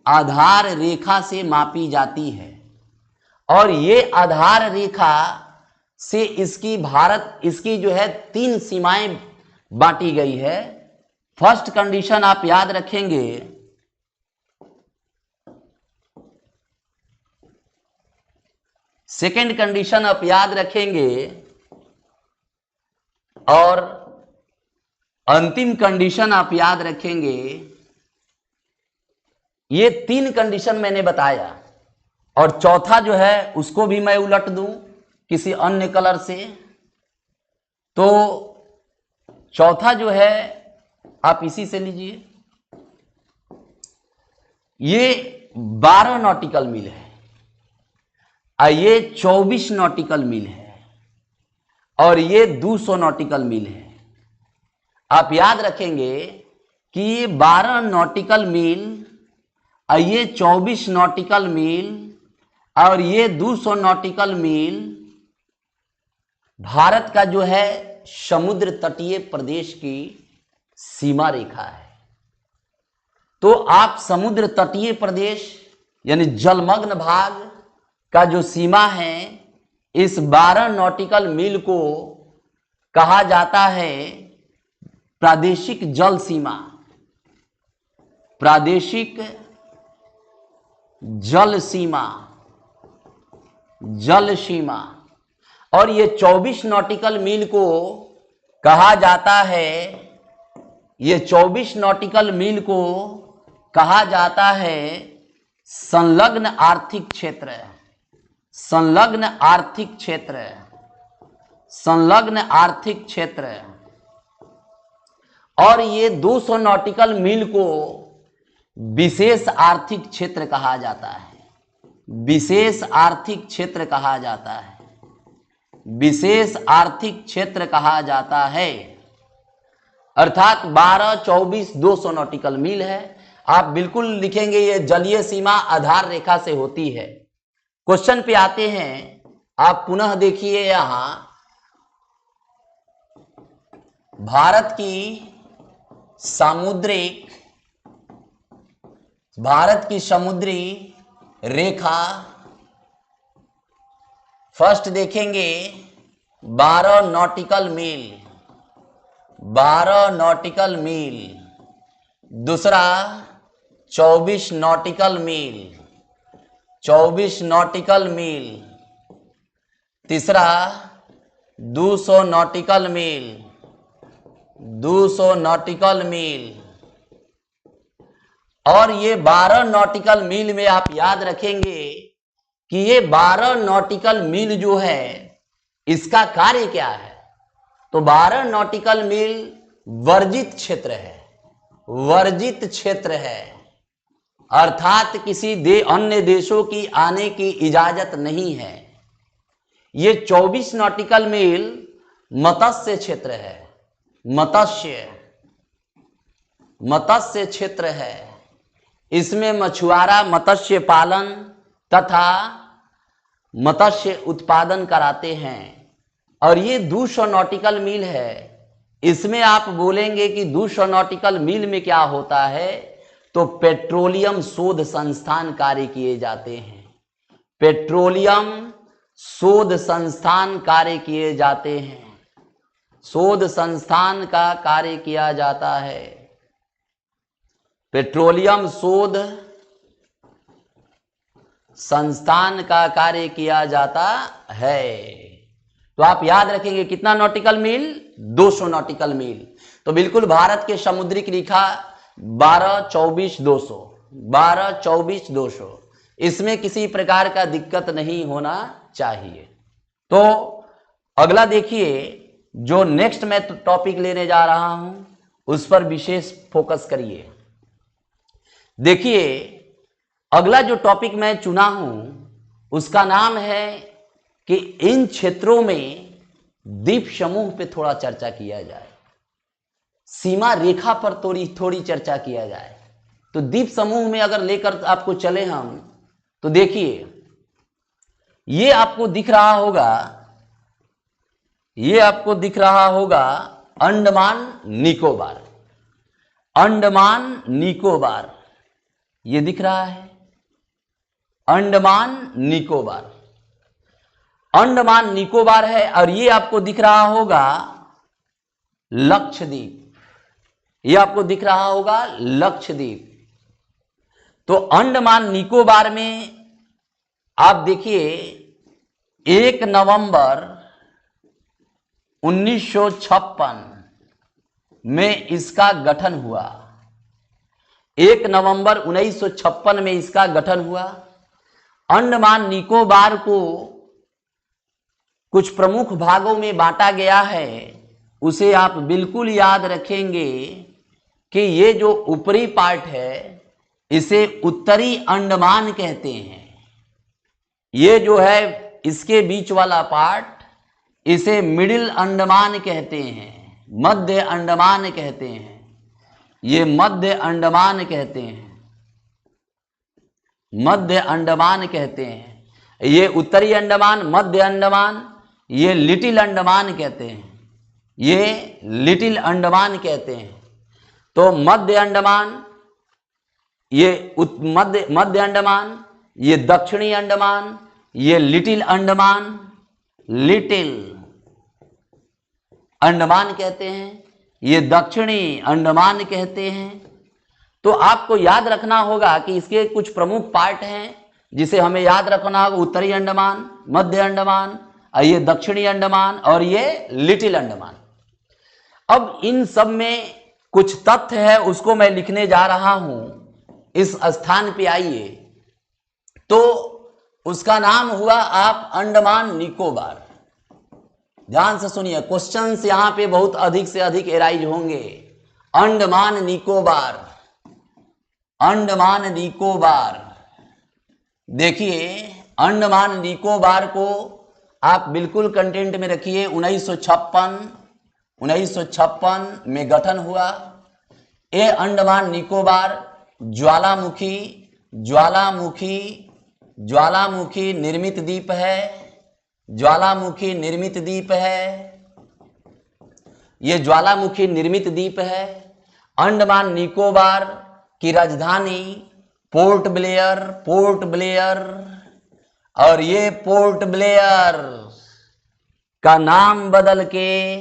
आधार रेखा से मापी जाती है। और ये आधार रेखा से इसकी जो है 3 सीमाएं बांटी गई है। फर्स्ट कंडीशन आप याद रखेंगे, सेकंड कंडीशन आप याद रखेंगे, और अंतिम कंडीशन आप याद रखेंगे। ये 3 कंडीशन मैंने बताया, और चौथा जो है उसको भी मैं उलट दूं किसी अन्य कलर से। तो चौथा जो है आप इसी से लीजिए, ये 12 नॉटिकल मील है और ये 24 नॉटिकल मील है और ये 200 नॉटिकल मील है। आप याद रखेंगे कि ये 12 नॉटिकल मील और ये 24 नॉटिकल मील और ये 200 नॉटिकल मील भारत का जो है समुद्र तटीय प्रदेश की सीमा रेखा है। तो आप समुद्र तटीय प्रदेश यानी जलमग्न भाग का जो सीमा है, इस 12 नॉटिकल मील को कहा जाता है प्रादेशिक जल सीमा, प्रादेशिक जल सीमा, जल सीमा। और ये 24 नॉटिकल मील को कहा जाता है, ये 24 नॉटिकल मील को कहा जाता है संलग्न आर्थिक क्षेत्र, संलग्न आर्थिक क्षेत्र, संलग्न आर्थिक क्षेत्र। और ये 200 नॉटिकल मील को विशेष आर्थिक क्षेत्र कहा जाता है, विशेष आर्थिक क्षेत्र कहा जाता है, विशेष आर्थिक क्षेत्र कहा जाता है। अर्थात 12, 24, 200 नॉटिकल मील है। आप बिल्कुल लिखेंगे ये जलीय सीमा आधार रेखा से होती है। क्वेश्चन पे आते हैं, आप पुनः देखिए यहां भारत की सामुद्रिक, भारत की समुद्री रेखा फर्स्ट देखेंगे 12 नॉटिकल मील, 12 नॉटिकल मील। दूसरा 24 नॉटिकल मील, 24 नॉटिकल मील। तीसरा 200 नॉटिकल मील, 200 नॉटिकल मील। और ये 12 नॉटिकल मील में आप याद रखेंगे कि ये 12 नॉटिकल मील जो है इसका कार्य क्या है। तो 12 नॉटिकल मील वर्जित क्षेत्र है, वर्जित क्षेत्र है। अर्थात किसी अन्य देशों की आने की इजाजत नहीं है। ये 24 नॉटिकल मील मत्स्य क्षेत्र है, मत्स्य, मत्स्य क्षेत्र है। इसमें मछुआरा मत्स्य पालन तथा मत्स्य उत्पादन कराते हैं। और ये 200 नॉटिकल मील है। इसमें आप बोलेंगे कि 200 नॉटिकल मील में क्या होता है, तो पेट्रोलियम शोध संस्थान कार्य किए जाते हैं, पेट्रोलियम शोध संस्थान कार्य किए जाते हैं, शोध संस्थान का कार्य किया जाता है। पेट्रोलियम शोध संस्थान का कार्य किया जाता है। तो आप याद रखेंगे कितना नॉटिकल मील, 200 नॉटिकल मील। तो बिल्कुल भारत के समुद्री की रेखा 12-24-200, 12-24-200, इसमें किसी प्रकार का दिक्कत नहीं होना चाहिए। तो अगला देखिए, जो नेक्स्ट मैं टॉपिक लेने जा रहा हूं उस पर विशेष फोकस करिए। देखिए अगला जो टॉपिक मैं चुना हूं उसका नाम है कि इन क्षेत्रों में द्वीप समूह पे थोड़ा चर्चा किया जाए, सीमा रेखा पर थोड़ी चर्चा किया जाए। तो द्वीप समूह में अगर लेकर आपको चले हम, तो देखिए ये आपको दिख रहा होगा, ये आपको दिख रहा होगा अंडमान निकोबार, अंडमान निकोबार, ये दिख रहा है अंडमान निकोबार, अंडमान निकोबार है। और ये आपको दिख रहा होगा लक्षद्वीप, ये आपको दिख रहा होगा लक्षद्वीप। तो अंडमान निकोबार में आप देखिए 1 नवंबर 1956 में इसका गठन हुआ, 1 नवंबर 1956 में इसका गठन हुआ। अंडमान निकोबार को कुछ प्रमुख भागों में बांटा गया है, उसे आप बिल्कुल याद रखेंगे कि ये जो ऊपरी पार्ट है इसे उत्तरी अंडमान कहते हैं, ये जो है इसके बीच वाला पार्ट इसे मिडिल अंडमान कहते हैं, मध्य अंडमान कहते हैं, ये मध्य अंडमान कहते हैं, मध्य अंडमान कहते हैं। ये उत्तरी अंडमान, मध्य अंडमान, ये लिटिल अंडमान कहते हैं, ये लिटिल अंडमान कहते हैं। तो मध्य अंडमान, ये मध्य अंडमान, ये दक्षिणी अंडमान, ये लिटिल अंडमान, लिटिल अंडमान कहते हैं, ये दक्षिणी अंडमान कहते हैं। तो आपको याद रखना होगा कि इसके कुछ प्रमुख पार्ट हैं जिसे हमें याद रखना होगा, उत्तरी अंडमान, मध्य अंडमान, ये दक्षिणी अंडमान और ये लिटिल अंडमान। अब इन सब में कुछ तथ्य है उसको मैं लिखने जा रहा हूं, इस स्थान पे आइए। तो उसका नाम हुआ आप अंडमान निकोबार। ध्यान से सुनिए, क्वेश्चंस यहां पे बहुत अधिक से अधिक एराइज होंगे। अंडमान निकोबार, अंडमान निकोबार, देखिए अंडमान निकोबार को आप बिल्कुल कंटेंट में रखिए। 1956 में गठन हुआ। ये अंडमान निकोबार ज्वालामुखी ज्वालामुखी ज्वालामुखी निर्मित द्वीप है, ज्वालामुखी निर्मित द्वीप है, ये ज्वालामुखी निर्मित द्वीप है। अंडमान निकोबार की राजधानी पोर्ट ब्लेयर, पोर्ट ब्लेयर, और ये पोर्ट ब्लेयर का नाम बदल के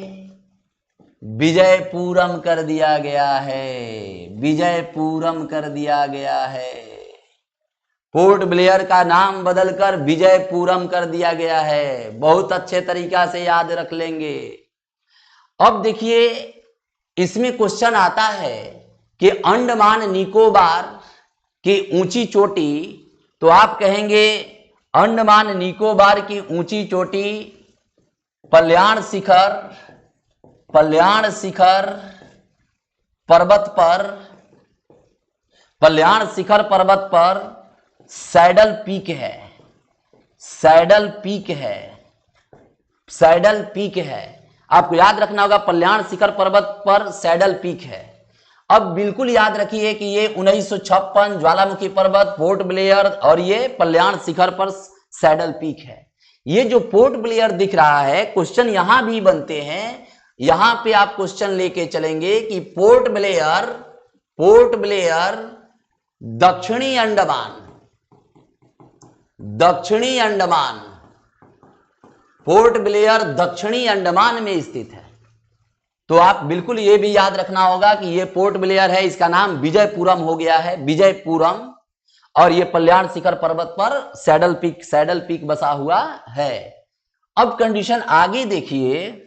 विजयपुरम कर दिया गया है, विजयपुरम कर दिया गया है। पोर्ट ब्लेयर का नाम बदलकर विजयपुरम कर दिया गया है। बहुत अच्छे तरीका से याद रख लेंगे। अब देखिए इसमें क्वेश्चन आता है कि अंडमान निकोबार की ऊंची चोटी, तो आप कहेंगे अंडमान निकोबार की ऊंची चोटी कल्याण शिखर, कल्याण शिखर पर्वत पर, कल्याण शिखर पर्वत पर सैडल पीक है, सैडल पीक है, सैडल पीक है। आपको याद रखना होगा कल्याण शिखर पर्वत पर सैडल पीक है। अब बिल्कुल याद रखिए कि ये 1956 ज्वालामुखी पर्वत, पोर्ट ब्लेयर और ये कल्याण शिखर पर सैडल पीक है। ये जो पोर्ट ब्लेयर दिख रहा है, क्वेश्चन यहां भी बनते हैं। यहां पे आप क्वेश्चन लेके चलेंगे कि पोर्ट ब्लेयर, पोर्ट ब्लेयर दक्षिणी अंडमान, दक्षिणी अंडमान, पोर्ट ब्लेयर दक्षिणी अंडमान में स्थित है। तो आप बिल्कुल ये भी याद रखना होगा कि ये पोर्ट ब्लेयर है, इसका नाम विजयपुरम हो गया है, विजयपुरम। और ये कल्याण शिखर पर्वत पर सैडल पीक बसा हुआ है। अब कंडीशन आगे देखिए,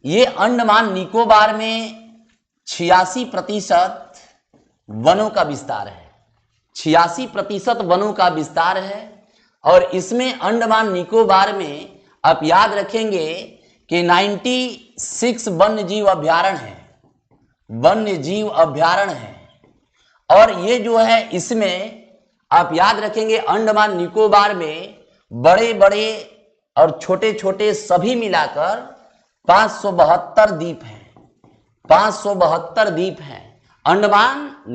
ये अंडमान निकोबार में 86% वनों का विस्तार है, 86% वनों का विस्तार है। और इसमें अंडमान निकोबार में आप याद रखेंगे कि 96 वन्य जीव अभ्यारण्य है। और ये जो है, इसमें आप याद रखेंगे अंडमान निकोबार में बड़े बड़े और छोटे छोटे सभी मिलाकर 572 द्वीप हैं, 572 द्वीप हैं अंडमान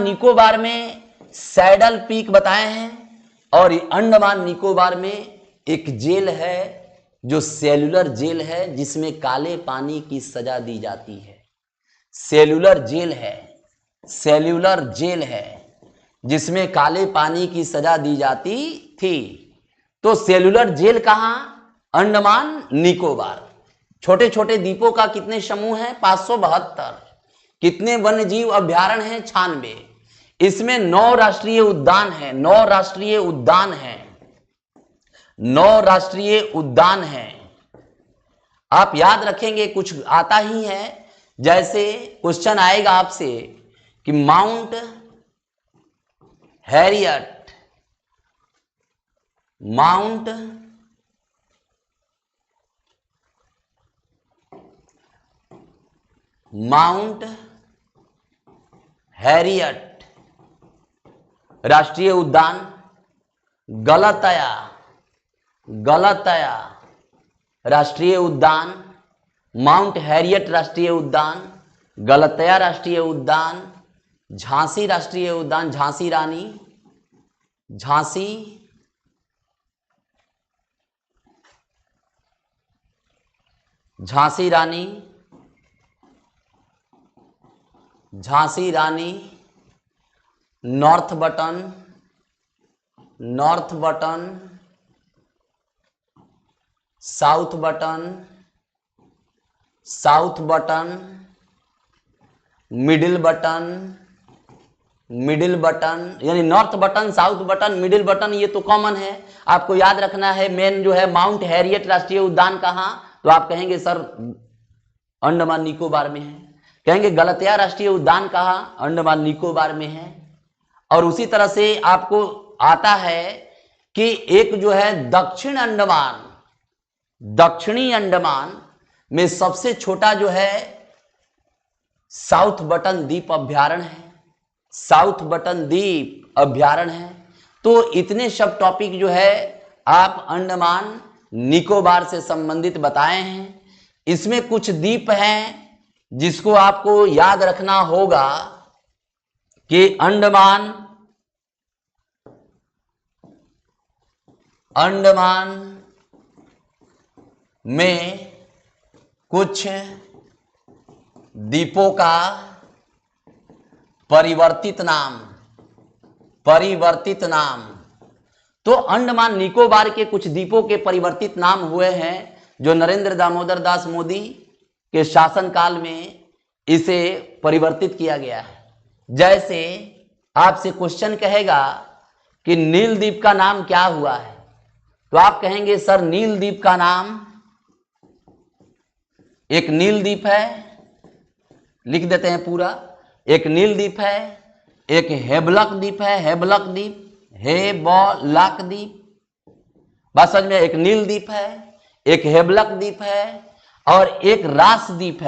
निकोबार में सैडल पीक बताए हैं। और अंडमान निकोबार में एक जेल है जो सेल्यूलर जेल है, जिसमें काले पानी की सजा दी जाती है। सेल्यूलर जेल है जिसमें काले पानी की सजा दी जाती थी। तो सेल्यूलर जेल कहां? अंडमान निकोबार। छोटे छोटे द्वीपों का कितने समूह है? 572। कितने वन्य जीव अभ्यारण्य हैं? 96। इसमें 9 राष्ट्रीय उद्यान है, 9 राष्ट्रीय उद्यान हैं। आप याद रखेंगे, कुछ आता ही है, जैसे क्वेश्चन आएगा आपसे कि माउंट हैरियट, राष्ट्रीय उद्यान, गलतया राष्ट्रीय उद्यान, माउंट हैरियट राष्ट्रीय उद्यान, गलतया राष्ट्रीय उद्यान, झांसी राष्ट्रीय उद्यान, झांसी रानी, north button, south button, middle button, यानी north button, south button, middle button, ये तो कॉमन है, आपको याद रखना है। मेन जो है माउंट हैरियट राष्ट्रीय उद्यान कहां? तो आप कहेंगे सर अंडमान निकोबार में है। कहेंगे गलतया राष्ट्रीय उद्यान कहां? अंडमान निकोबार में है। और उसी तरह से आपको आता है कि एक जो है दक्षिणी अंडमान में सबसे छोटा जो है साउथ बटन द्वीप अभ्यारण्य है। तो इतने सब टॉपिक जो है आप अंडमान निकोबार से संबंधित बताए हैं। इसमें कुछ द्वीप हैं जिसको आपको याद रखना होगा कि अंडमान में कुछ द्वीपों का परिवर्तित नाम, तो अंडमान निकोबार के कुछ द्वीपों के परिवर्तित नाम हुए हैं, जो नरेंद्र दामोदर दास मोदी के शासनकाल में इसे परिवर्तित किया गया है। जैसे आपसे क्वेश्चन कहेगा कि नील द्वीप का नाम क्या हुआ है, तो आप कहेंगे सर नील द्वीप का नाम, एक नील द्वीप है, लिख देते हैं पूरा, एक नील द्वीप है, एक हेबलक द्वीप है, हेबलक द्वीप, बात समझ में? एक नील द्वीप है, एक हेबलक द्वीप है, और एक रास द्वीप।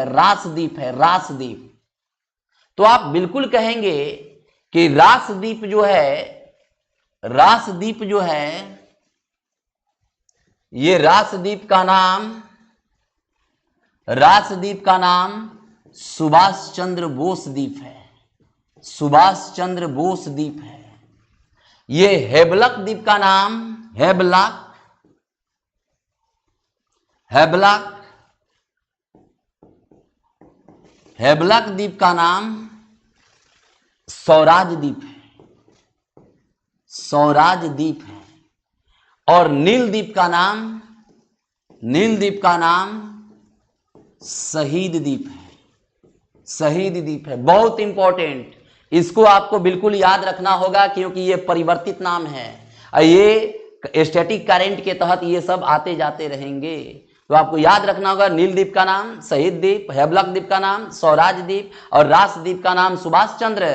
तो आप बिल्कुल कहेंगे कि रास द्वीप जो है, ये रास द्वीप का नाम सुभाष चंद्र बोस द्वीप है। ये हेबलक द्वीप का नाम हेबलक द्वीप का नाम स्वराज द्वीप है। और नील द्वीप का नाम शहीद द्वीप है। शहीद द्वीप है, बहुत इंपॉर्टेंट। इसको आपको बिल्कुल याद रखना होगा क्योंकि ये परिवर्तित नाम है और ये स्टैटिक करंट के तहत ये सब आते जाते रहेंगे। तो आपको याद रखना होगा नील द्वीप का नाम शहीद द्वीप, हेवलक द्वीप का नाम स्वराज द्वीप और रास द्वीप का नाम सुभाष चंद्र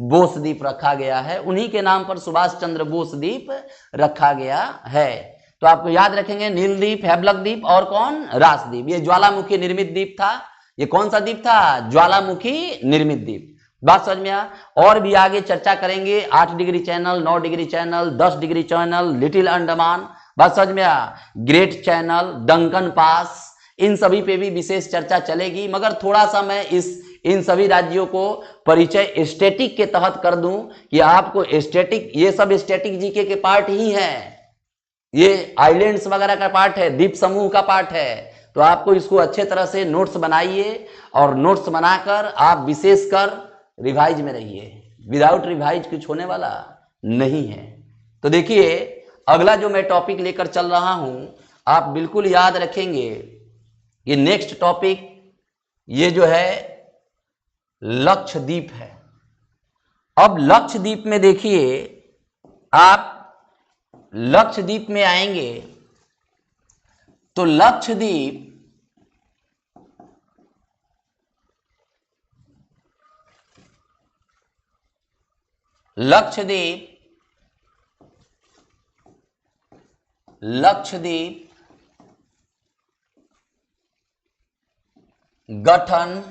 बोस द्वीप रखा गया है। उन्हीं के नाम पर सुभाष चंद्र बोस द्वीप रखा गया है। तो आपको याद रखेंगे नील द्वीप, हेवलक द्वीप और कौन, रास द्वीप। ये ज्वालामुखी निर्मित द्वीप था। ये कौन सा द्वीप था, ज्वालामुखी निर्मित द्वीप। बात समझ में आ? और भी आगे चर्चा करेंगे। 8 degree channel, 9 degree channel, 10 degree channel, little Andaman, बात समझ में आ, ग्रेट चैनल, डंकन पास, इन सभी पे भी विशेष चर्चा चलेगी। मगर थोड़ा सा मैं इन सभी राज्यों को परिचय स्टैटिक के तहत कर दूं कि आपको स्टैटिक, ये सब स्टैटिक जीके के पार्ट ही है, ये आइलैंड्स वगैरह का पार्ट है, द्वीप समूह का पार्ट है। तो आपको इसको अच्छे तरह से नोट्स बनाइए और नोट्स बनाकर आप विशेषकर रिवाइज में रहिए। विदाउट रिवाइज कुछ होने वाला नहीं है। तो देखिए अगला जो मैं टॉपिक लेकर चल रहा हूं, आप बिल्कुल याद रखेंगे कि नेक्स्ट टॉपिक ये जो है लक्षद्वीप है। अब लक्षद्वीप में देखिए, आप लक्षद्वीप में आएंगे तो लक्षद्वीप गठन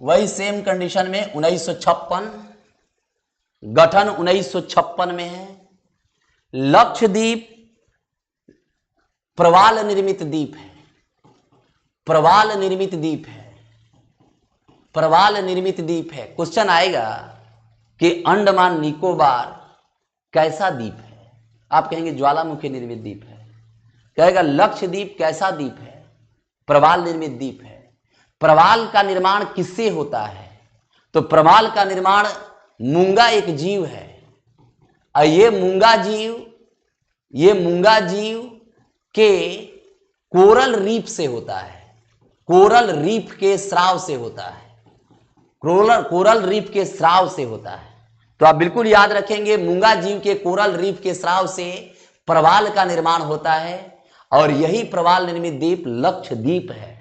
वही सेम कंडीशन में 1956, गठन 1956 में है। लक्षद्वीप प्रवाल निर्मित द्वीप है, प्रवाल निर्मित द्वीप है, प्रवाल निर्मित द्वीप है। क्वेश्चन आएगा कि अंडमान निकोबार कैसा द्वीप है? आप कहेंगे ज्वालामुखी निर्मित द्वीप है। कहेगा लक्षद्वीप कैसा द्वीप है? प्रवाल निर्मित द्वीप है। प्रवाल का निर्माण किससे होता है? तो प्रवाल का निर्माण मूंगा एक जीव है और ये मूंगा जीव के कोरल रीफ से होता है, कोरल रीफ के स्राव से होता है, कोरल रीफ के स्राव से होता है। तो आप बिल्कुल याद रखेंगे मूंगा जीव के कोरल रीफ के स्राव से प्रवाल का निर्माण होता है और यही प्रवाल निर्मित द्वीप लक्षद्वीप है।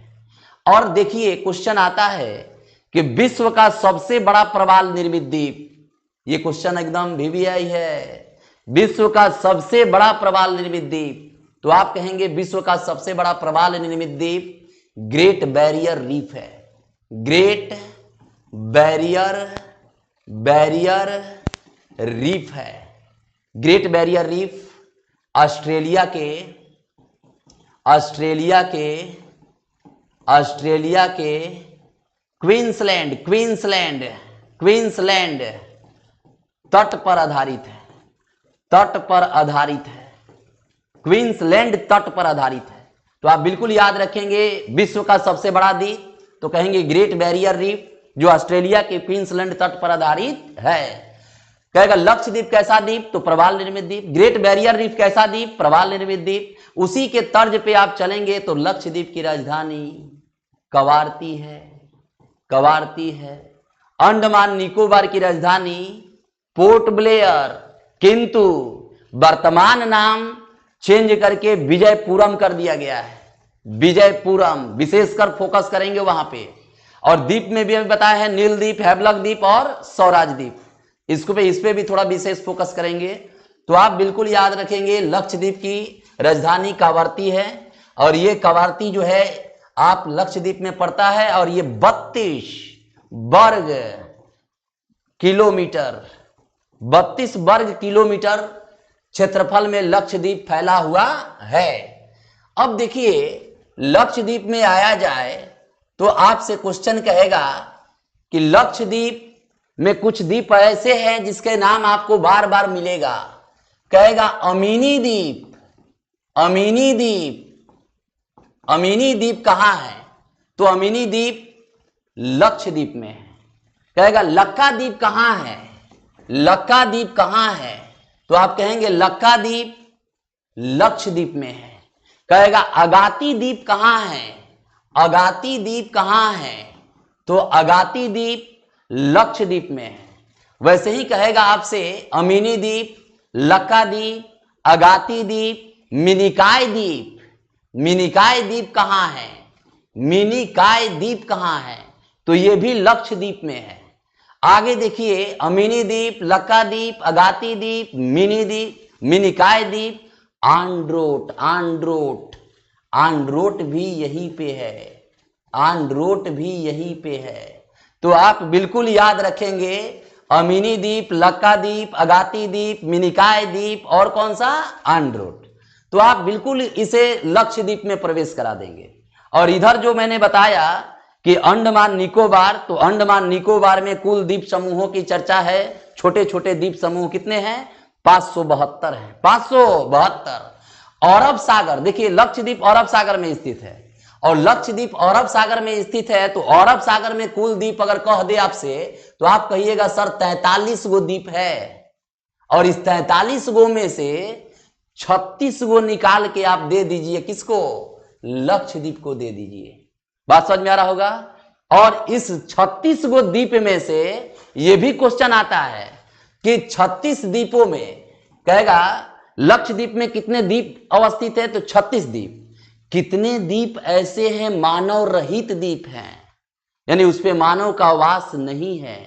और देखिए क्वेश्चन आता है कि विश्व का सबसे बड़ा प्रवाल निर्मित द्वीप, ये क्वेश्चन एकदम VVI है, विश्व का सबसे बड़ा प्रवाल निर्मित द्वीप। तो आप कहेंगे विश्व का सबसे बड़ा प्रवाल निर्मित द्वीप ग्रेट बैरियर रीफ है, ग्रेट बैरियर रीफ है। ग्रेट बैरियर रीफ ऑस्ट्रेलिया के क्वींसलैंड तट पर आधारित है, क्वींसलैंड तट पर आधारित है। तो आप बिल्कुल याद रखेंगे विश्व का सबसे बड़ा द्वीप तो कहेंगे ग्रेट बैरियर रीफ जो ऑस्ट्रेलिया के क्वींसलैंड तट पर आधारित है। कहेगा लक्षद्वीप कैसा द्वीप? तो प्रवाल निर्मित द्वीप। ग्रेट बैरियर रीफ कैसा द्वीप? प्रवाल निर्मित द्वीप। उसी के तर्ज पे आप चलेंगे तो लक्षद्वीप की राजधानी कवारती है। अंडमान निकोबार की राजधानी पोर्ट ब्लेयर, किंतु वर्तमान नाम चेंज करके विजयपुरम कर दिया गया है। विजयपुरम विशेषकर फोकस करेंगे वहां पे। और द्वीप में भी हमें बताया है नील द्वीप, हेवलक द्वीप और स्वराज द्वीप। इस पे भी थोड़ा विशेष फोकस करेंगे। तो आप बिल्कुल याद रखेंगे लक्षद्वीप की राजधानी कावर्ती है और ये कावर्ती जो है आप लक्षद्वीप में पड़ता है और ये 32 वर्ग किलोमीटर क्षेत्रफल में लक्षद्वीप फैला हुआ है। अब देखिए लक्षद्वीप में आया जाए तो आपसे क्वेश्चन कहेगा कि लक्षद्वीप में कुछ द्वीप ऐसे हैं जिसके नाम आपको बार बार मिलेगा। कहेगा अमीनी द्वीप कहां है? तो अमीनी द्वीप लक्षद्वीप में है। कहेगा लक्का द्वीप कहां है? लक्का द्वीप कहां है? तो आप कहेंगे लक्का द्वीप लक्षद्वीप में है। कहेगा अगाती द्वीप कहां है? अगाती द्वीप कहां है? तो अगाती द्वीप लक्षद्वीप में है। वैसे ही कहेगा आपसे अमीनी द्वीप, लक्का द्वीप, अगाती द्वीप, मिनिकाय द्वीप। मिनिकाय द्वीप कहाँ है? मिनिकाय द्वीप कहाँ है? तो ये भी लक्षद्वीप में है। आगे देखिए, अमीनी द्वीप, लक्का द्वीप, अगाती द्वीप, मिनी द्वीप, मिनिकाय द्वीप, आंड्रोट। आंड्रोट, आंड्रोट भी यहीं पे है। आंड्रोट भी यहीं पे है। तो आप बिल्कुल याद रखेंगे, अमीनी द्वीप, लक्का द्वीप, अगाती द्वीप, मिनिकाय द्वीप और कौन सा? आंड्रोट। तो आप बिल्कुल इसे लक्षद्वीप में प्रवेश करा देंगे। और इधर जो मैंने बताया कि अंडमान निकोबार, तो अंडमान निकोबार में कुल द्वीप समूहों की चर्चा है। छोटे छोटे द्वीप समूह कितने हैं? 572 है। 572। अरब सागर, देखिए लक्षद्वीप अरब सागर में स्थित है, और लक्षद्वीप अरब सागर में स्थित है। तो अरब सागर में कुल द्वीप अगर कह दे आपसे, तो आप कहिएगा सर 43 गो द्वीप है, और इस 43 गो में से 36 गो निकाल के आप दे दीजिए किसको? लक्षद्वीप को दे दीजिए। बात समझ में आ रहा होगा। और इस 36 गो द्वीप में से यह भी क्वेश्चन आता है कि 36 द्वीपों में, कहेगा लक्षद्वीप में कितने द्वीप अवस्थित है? तो 36 द्वीप। कितने द्वीप ऐसे हैं मानव रहित द्वीप हैं, यानी उस पे मानव का वास नहीं है?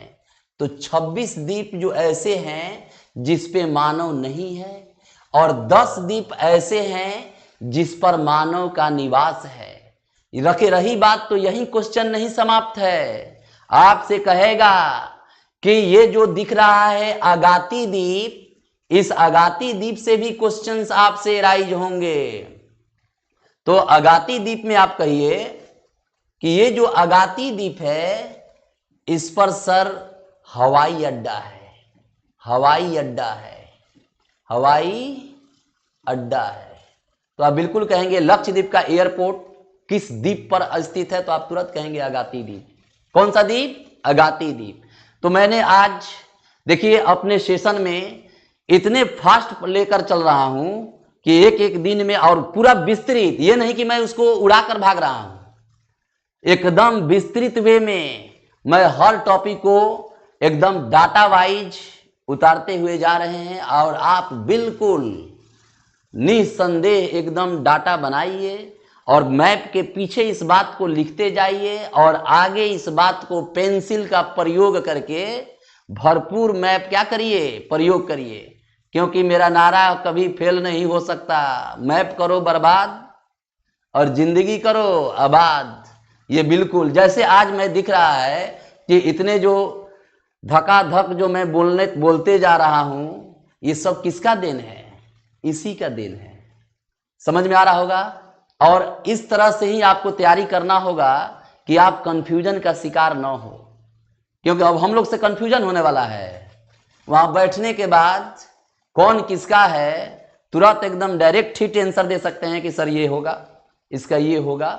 तो 26 द्वीप जो ऐसे हैं जिस पे मानव नहीं है, और 10 द्वीप ऐसे हैं जिस पर मानव का निवास है। रही बात, तो यही क्वेश्चन नहीं समाप्त है। आपसे कहेगा कि ये जो दिख रहा है अगाती द्वीप, इस अगाती द्वीप से भी क्वेश्चंस आपसे राइज होंगे। तो अगाती द्वीप में आप कहिए कि ये जो अगाती द्वीप है, इस पर सर हवाई अड्डा है। हवाई अड्डा है। हवाई अड्डा है। तो आप बिल्कुल कहेंगे लक्षद्वीप का एयरपोर्ट किस द्वीप पर स्थित है? तो आप तुरंत कहेंगे अगाती द्वीप। कौन सा द्वीप? अगाती द्वीप। तो मैंने आज देखिए अपने सेशन में इतने फास्ट लेकर चल रहा हूं कि एक एक दिन में, और पूरा विस्तृत, ये नहीं कि मैं उसको उड़ाकर भाग रहा हूं, एकदम विस्तृत वे में मैं हर टॉपिक को एकदम डाटा वाइज उतारते हुए जा रहे हैं। और आप बिल्कुल निसंदेह एकदम डाटा बनाइए, और मैप के पीछे इस बात को लिखते जाइए, और आगे इस बात को पेंसिल का प्रयोग करके भरपूर मैप क्या करिए? प्रयोग करिए। क्योंकि मेरा नारा कभी फेल नहीं हो सकता, मैप करो बर्बाद और जिंदगी करो आबाद। ये बिल्कुल जैसे आज मैं दिख रहा है कि इतने जो धकाधक जो मैं बोलते जा रहा हूं, ये सब किसका देन है? इसी का देन है। समझ में आ रहा होगा। और इस तरह से ही आपको तैयारी करना होगा कि आप कंफ्यूजन का शिकार न हो, क्योंकि अब हम लोग से कंफ्यूजन होने वाला है। वहां बैठने के बाद कौन किसका है, तुरंत एकदम डायरेक्ट हिट आंसर दे सकते हैं कि सर ये होगा, इसका ये होगा।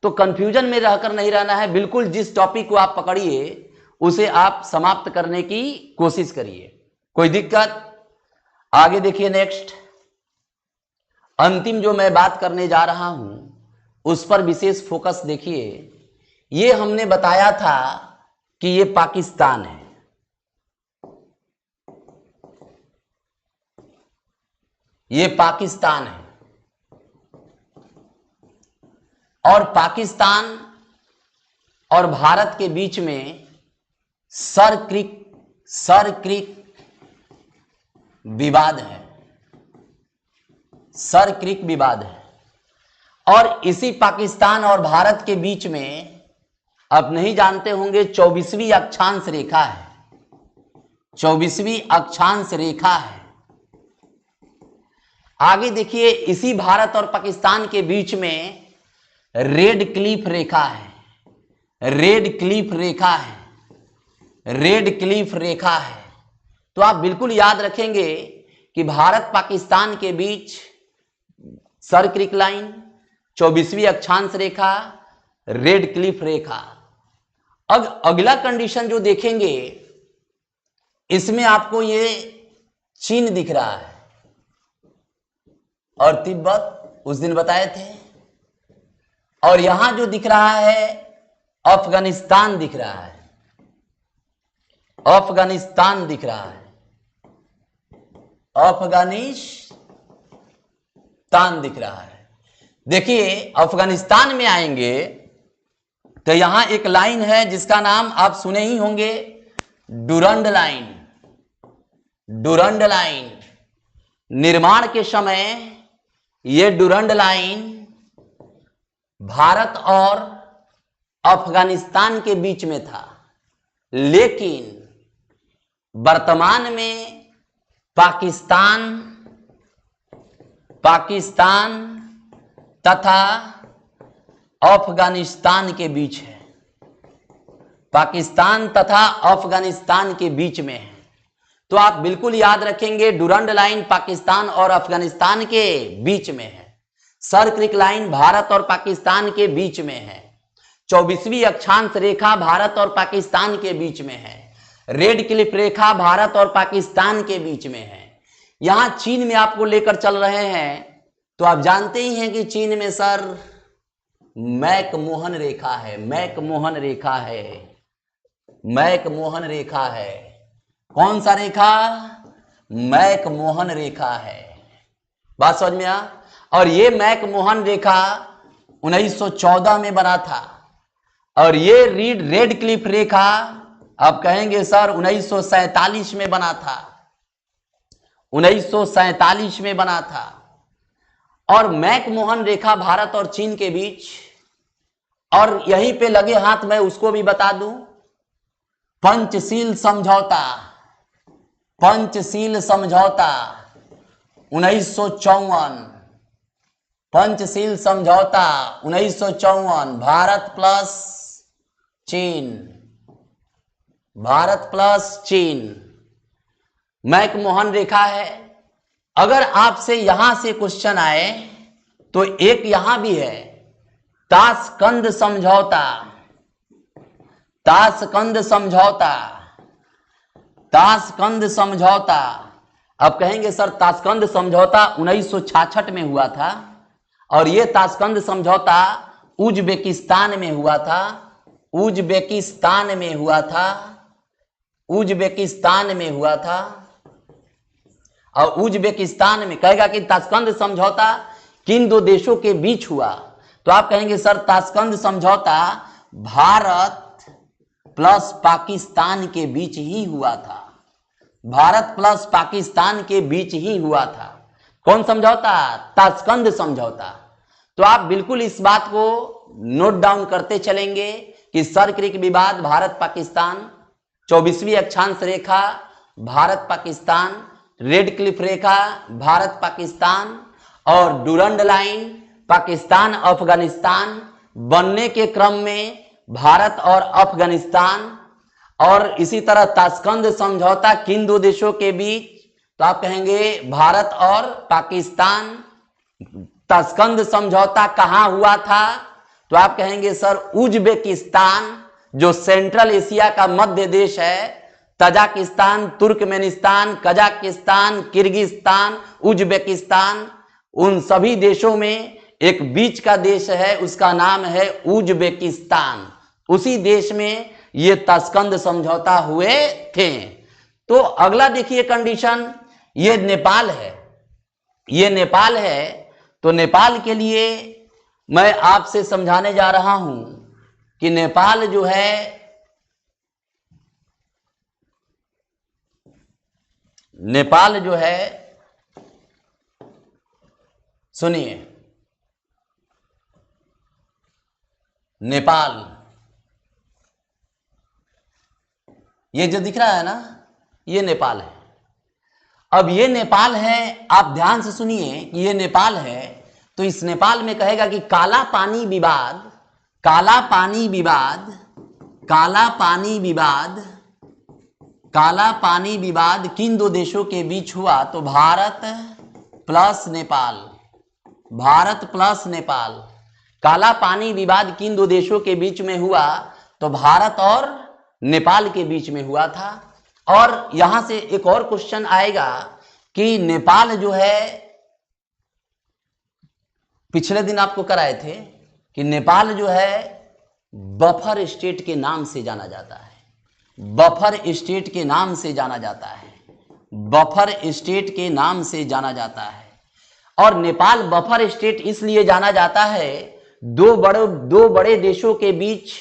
तो कंफ्यूजन में रहकर नहीं रहना है। बिल्कुल जिस टॉपिक को आप पकड़िए उसे आप समाप्त करने की कोशिश करिए। कोई दिक्कत? आगे देखिए नेक्स्ट, अंतिम जो मैं बात करने जा रहा हूं उस पर विशेष फोकस देखिए। ये हमने बताया था कि ये पाकिस्तान है, ये पाकिस्तान है, और पाकिस्तान और भारत के बीच में सर क्रिक विवाद है। सर क्रिक विवाद है। और इसी पाकिस्तान और भारत के बीच में आप नहीं जानते होंगे 24वीं अक्षांश रेखा है। 24वीं अक्षांश रेखा है। आगे देखिए, इसी भारत और पाकिस्तान के बीच में रेड क्लिफ रेखा है। रेड क्लिफ रेखा है। रेड क्लिफ रेखा है। तो आप बिल्कुल याद रखेंगे कि भारत पाकिस्तान के बीच सर क्रिक लाइन, 24वीं अक्षांश रेखा, रेड क्लिफ रेखा। अब अगला कंडीशन जो देखेंगे, इसमें आपको ये चीन दिख रहा है और तिब्बत उस दिन बताए थे, और यहां जो दिख रहा है अफगानिस्तान दिख रहा है, अफगानिस्तान दिख रहा है, अफगानिस्तान दिख रहा है। देखिए अफगानिस्तान में आएंगे तो यहां एक लाइन है जिसका नाम आप सुने ही होंगे, डुरंड लाइन। डुरंड लाइन निर्माण के समय यह डुरंड लाइन भारत और अफगानिस्तान के बीच में था, लेकिन वर्तमान में पाकिस्तान तथा अफगानिस्तान के बीच है, पाकिस्तान तथा अफगानिस्तान के बीच में है। तो आप बिल्कुल याद रखेंगे डुरंड लाइन पाकिस्तान और अफगानिस्तान के बीच में है, सर क्रिक लाइन भारत और पाकिस्तान के बीच में है, 24वीं अक्षांश रेखा भारत और पाकिस्तान के बीच में है, रेड क्लिफ रेखा भारत और पाकिस्तान के बीच में है। यहां चीन में आपको लेकर चल रहे हैं, तो आप जानते ही हैं कि चीन में सर मैकमोहन रेखा है, मैकमोहन रेखा है, मैकमोहन रेखा है। कौन सा रेखा? मैकमोहन रेखा है। बात समझ में आ? और ये मैकमोहन रेखा 1914 में बना था, और ये रेड क्लिफ रेखा आप कहेंगे सर 1947 में बना था, 1947 में बना था। और मैकमोहन रेखा भारत और चीन के बीच, और यहीं पे लगे हाथ मैं उसको भी बता दूं, पंचशील समझौता, पंचशील समझौता 1954, पंचशील समझौता 1954, भारत प्लस चीन, भारत प्लस चीन, मैकमोहन रेखा है। अगर आपसे यहां से क्वेश्चन आए तो एक यहां भी है, ताशकंद समझौता, ताशकंद समझौता, ताशकंद समझौता। अब कहेंगे सर ताशकंद समझौता 1966 में हुआ था, और यह ताशकंद समझौता उज्बेकिस्तान में हुआ था, उज्बेकिस्तान में हुआ था, उज्बेकिस्तान में हुआ था। और उज्बेकिस्तान में कहेगा कि ताशकंद समझौता किन दो देशों के बीच हुआ, तो आप कहेंगे सर ताशकंद समझौता भारत प्लस पाकिस्तान के बीच ही हुआ था, भारत प्लस पाकिस्तान के बीच ही हुआ था। कौन समझौता? ताशकंद समझौता। तो आप बिल्कुल इस बात को नोट डाउन करते चलेंगे कि सर क्रिक विवाद भारत पाकिस्तान, 24वीं अक्षांश रेखा भारत पाकिस्तान, रेड क्लिफ रेखा भारत पाकिस्तान, और डुरंड लाइन पाकिस्तान अफगानिस्तान बनने के क्रम में भारत और अफगानिस्तान, और इसी तरह ताशकंद समझौता किन दो देशों के बीच, तो आप कहेंगे भारत और पाकिस्तान। ताशकंद समझौता कहां हुआ था, तो आप कहेंगे सर उज्बेकिस्तान, जो सेंट्रल एशिया का मध्य देश है, Tajikistan, Turkmenistan, Kazakhstan, Kyrgyzstan, Uzbekistan, उन सभी देशों में एक बीच का देश है, उसका नाम है उज्बेकिस्तान। उसी देश में ये ताशकंद समझौता हुए थे। तो अगला देखिए कंडीशन, ये नेपाल है, ये नेपाल है। तो नेपाल के लिए मैं आपसे समझाने जा रहा हूं कि नेपाल जो है, नेपाल जो है, सुनिए, नेपाल ये जो दिख रहा है ना, ये नेपाल है। अब ये नेपाल है, आप ध्यान से सुनिए कि ये नेपाल है। तो इस नेपाल में कहेगा कि काला पानी विवाद, काला पानी विवाद, काला पानी विवाद, काला पानी विवाद किन दो देशों के बीच हुआ, तो भारत प्लस नेपाल, भारत प्लस नेपाल। काला पानी विवाद किन दो देशों के बीच में हुआ, तो भारत और नेपाल के बीच में हुआ था। और यहां से एक और क्वेश्चन आएगा कि नेपाल जो है, पिछले दिन आपको कराए थे कि नेपाल जो है बफर स्टेट के नाम से जाना जाता है। बफर स्टेट के नाम से जाना जाता है। बफर स्टेट के नाम से जाना जाता है। और नेपाल बफर स्टेट इसलिए जाना जाता है, दो बड़े देशों के बीच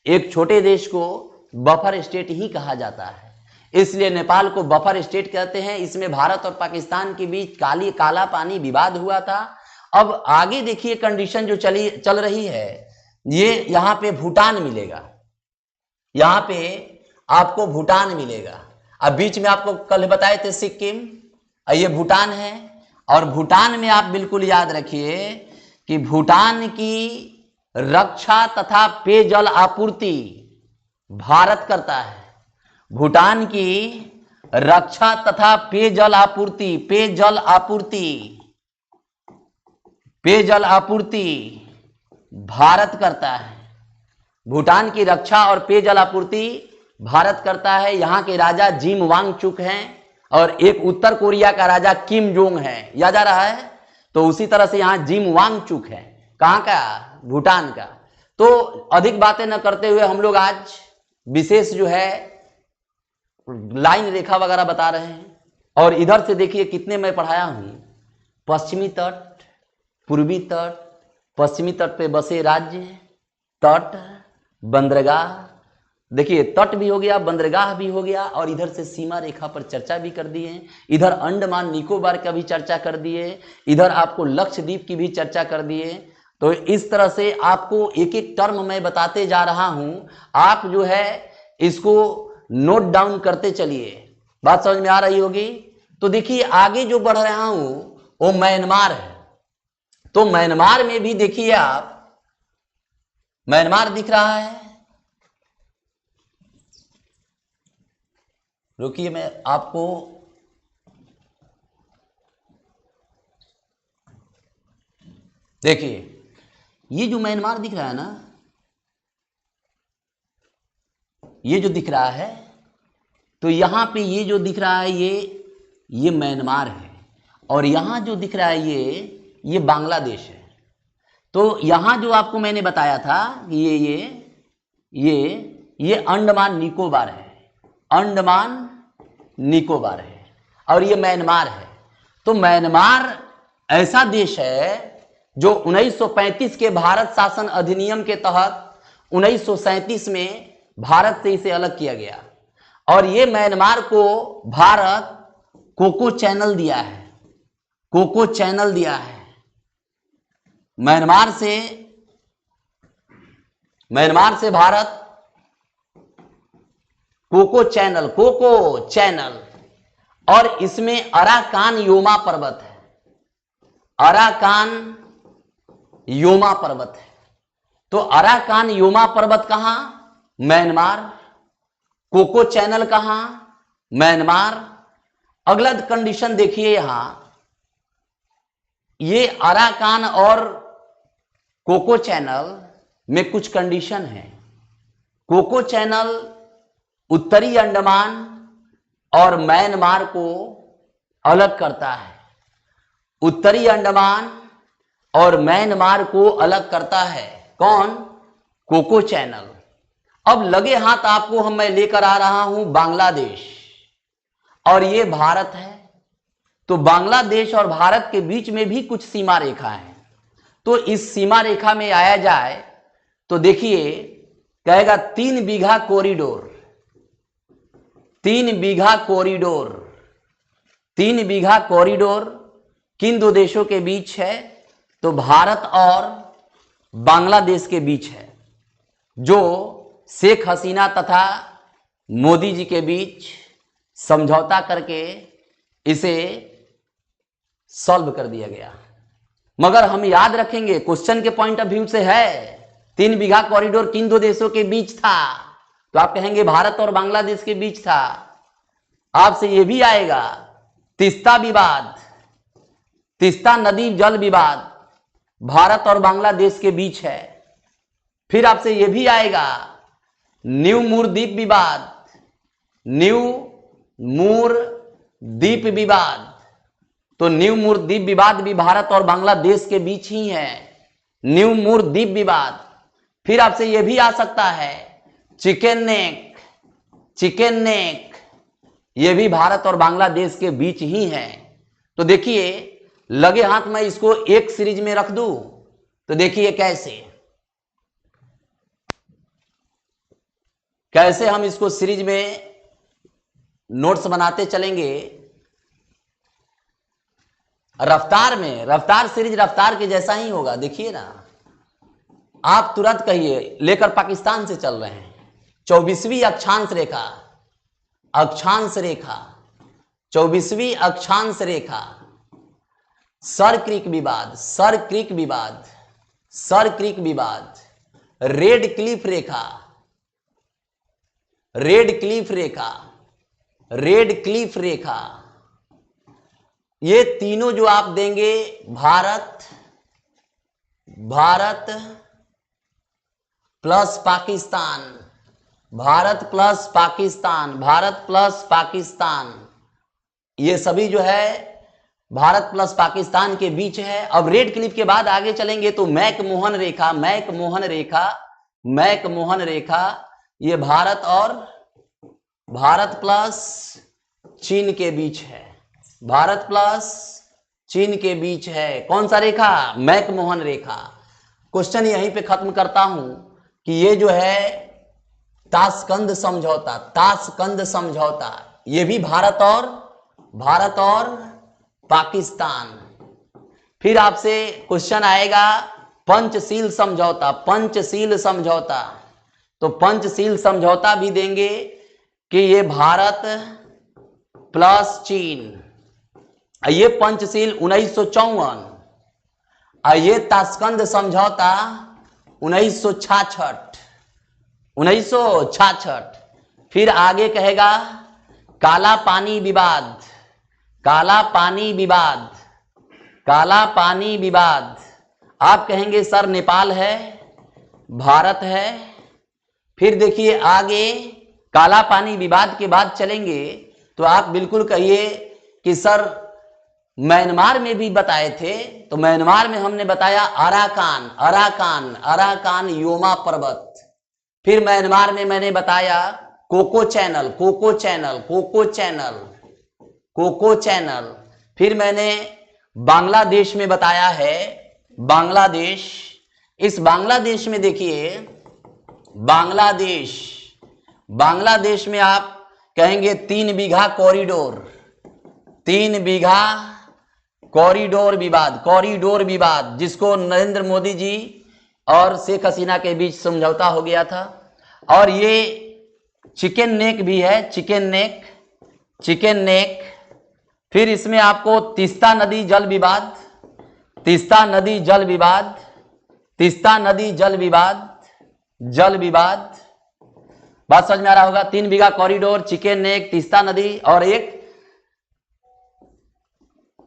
एक छोटे देश को बफर स्टेट ही कहा जाता है, इसलिए नेपाल को बफर स्टेट कहते हैं। इसमें भारत और पाकिस्तान के बीच काला पानी विवाद हुआ था। अब आगे देखिए कंडीशन जो चल रही है, ये यहां पे भूटान मिलेगा, यहां पे आपको भूटान मिलेगा। अब बीच में आपको कल बताए थे सिक्किम, ये भूटान है। और भूटान में आप बिल्कुल याद रखिए कि भूटान की रक्षा तथा पेयजल आपूर्ति भारत करता है। भूटान की रक्षा तथा पेयजल आपूर्ति भारत करता है। भूटान की रक्षा और पेयजल आपूर्ति भारत करता है। यहाँ के राजा जिम वांगचुक हैं और एक उत्तर कोरिया का राजा किम जोंग है, याद आ रहा है। तो उसी तरह से यहाँ जिम वांगचुक है, कहाँ का, भूटान का। तो अधिक बातें न करते हुए हम लोग आज विशेष जो है लाइन रेखा वगैरह बता रहे हैं। और इधर से देखिए कितने मैं पढ़ाया हूं, पश्चिमी तट, पूर्वी तट, पश्चिमी तट पे बसे राज्य, तट, बंदरगाह, देखिए तट भी हो गया, बंदरगाह भी हो गया, और इधर से सीमा रेखा पर चर्चा भी कर दिए। इधर अंडमान निकोबार का भी चर्चा कर दिए, इधर आपको लक्षद्वीप की भी चर्चा कर दिए। तो इस तरह से आपको एक एक टर्म मैं बताते जा रहा हूं, आप जो है इसको नोट डाउन करते चलिए, बात समझ में आ रही होगी। तो देखिए आगे जो बढ़ रहा हूं वो म्यांमार है। तो म्यांमार में भी देखिए आप, म्यांमार दिख रहा है, रुकिए मैं आपको देखिए, ये जो म्यांमार दिख रहा है ना, ये जो दिख रहा है, तो यहां पे ये जो दिख रहा है ये म्यांमार है। और यहां जो दिख रहा है ये बांग्लादेश है। तो यहां जो आपको मैंने बताया था कि ये अंडमान निकोबार है, अंडमान निकोबार है, और ये म्यांमार है। तो म्यांमार ऐसा देश है जो 1935 के भारत शासन अधिनियम के तहत 1937 में भारत से इसे अलग किया गया। और ये म्यांमार को भारत कोको चैनल दिया है, कोको चैनल दिया है। म्यांमार से भारत कोको चैनल, और इसमें अराकान योमा पर्वत है, अराकान योमा पर्वत है। तो अराकान योमा पर्वत कहां, म्यांमार। कोको चैनल कहां, म्यांमार। अगला कंडीशन देखिए, यहां ये अराकान और कोको चैनल में कुछ कंडीशन है। कोको चैनल उत्तरी अंडमान और म्यांमार को अलग करता है, उत्तरी अंडमान और म्यांमार को अलग करता है। कौन, कोको चैनल। अब लगे हाथ आपको मैं लेकर आ रहा हूं बांग्लादेश, और ये भारत है। तो बांग्लादेश और भारत के बीच में भी कुछ सीमा रेखा है। तो इस सीमा रेखा में आया जाए तो देखिए, कहेगा 3 बीघा कॉरिडोर, 3 बीघा कॉरिडोर, 3 बीघा कॉरिडोर किन दो देशों के बीच है, तो भारत और बांग्लादेश के बीच है, जो शेख हसीना तथा मोदी जी के बीच समझौता करके इसे सॉल्व कर दिया गया। मगर हम याद रखेंगे, क्वेश्चन के पॉइंट ऑफ व्यू से है, 3 बीघा कॉरिडोर किन दो देशों के बीच था, तो आप कहेंगे भारत और बांग्लादेश के बीच था। आपसे यह भी आएगा तीस्ता विवाद, तीस्ता नदी जल विवाद भारत और बांग्लादेश के बीच है। फिर आपसे यह भी आएगा न्यू मूर द्वीप विवाद, न्यू मूर द्वीप विवाद। तो न्यू मूर द्वीप विवाद भी भारत और बांग्लादेश के बीच ही है, न्यू मूर द्वीप विवाद। फिर आपसे यह भी आ सकता है चिकन नेक, चिकन नेक, यह भी भारत और बांग्लादेश के बीच ही है। तो देखिए लगे हाथ मैं इसको एक सीरीज में रख दूं तो देखिए कैसे हम इसको सीरीज में नोट्स बनाते चलेंगे। रफ्तार में, रफ्तार सीरीज रफ्तार के जैसा ही होगा। देखिए ना, आप तुरंत कहिए लेकर पाकिस्तान से चल रहे हैं, 24वीं अक्षांश रेखा, अक्षांश रेखा, 24वीं अक्षांश रेखा, सर क्रीक विवाद, सर क्रीक विवाद, सर क्रीक विवाद, रेड क्लिफ रेखा, रेड क्लिफ रेखा, रेड क्लिफ रेखा, ये तीनों जो आप देंगे Bharat, Bharat plus Pakistan, Bharat plus Pakistan, Bharat plus Pakistan, ये सभी जो है भारत प्लस पाकिस्तान के बीच है। अब रेड क्लिफ के बाद आगे चलेंगे तो मैकमोहन रेखा, मैकमोहन रेखा, मैकमोहन रेखा, ये भारत और भारत प्लस चीन के बीच है, भारत प्लस चीन के बीच है। कौन सा रेखा? मैकमोहन रेखा। क्वेश्चन यहीं पे खत्म करता हूं कि ये जो है ताशकंद समझौता, ताशकंद समझौता, ये भी भारत और पाकिस्तान। फिर आपसे क्वेश्चन आएगा पंचशील समझौता, पंचशील समझौता, तो पंचशील समझौता भी देंगे कि ये भारत प्लस चीन, ये पंचशील 1954, ये ताशकंद समझौता 1966, 1966। फिर आगे कहेगा काला पानी विवाद, काला पानी विवाद, काला पानी विवाद। आप कहेंगे सर नेपाल है, भारत है। फिर देखिए आगे काला पानी विवाद के बाद चलेंगे तो आप बिल्कुल कहिए कि सर म्यांमार में भी बताए थे, तो म्यांमार में हमने बताया अराकान, अराकान, अराकान योमा पर्वत। फिर म्यांमार में मैंने बताया Coco channel, Coco channel, Coco channel, Coco channel. फिर मैंने बांग्लादेश में बताया है बांग्लादेश। इस बांग्लादेश में देखिए बांग्लादेश, बांग्लादेश में आप कहेंगे 3 बीघा कॉरिडोर, 3 बीघा कॉरिडोर विवाद, कॉरिडोर विवाद, जिसको नरेंद्र मोदी जी और शेख हसीना के बीच समझौता हो गया था। और ये चिकन नेक भी है, चिकन नेक, चिकन नेक। फिर इसमें आपको तीस्ता नदी जल विवाद, तीस्ता नदी जल विवाद, तीस्ता नदी जल विवाद, जल विवाद। बात समझ में आ रहा होगा। 3 बीघा कॉरिडोर, चिकन नेक, तीस्ता नदी, और एक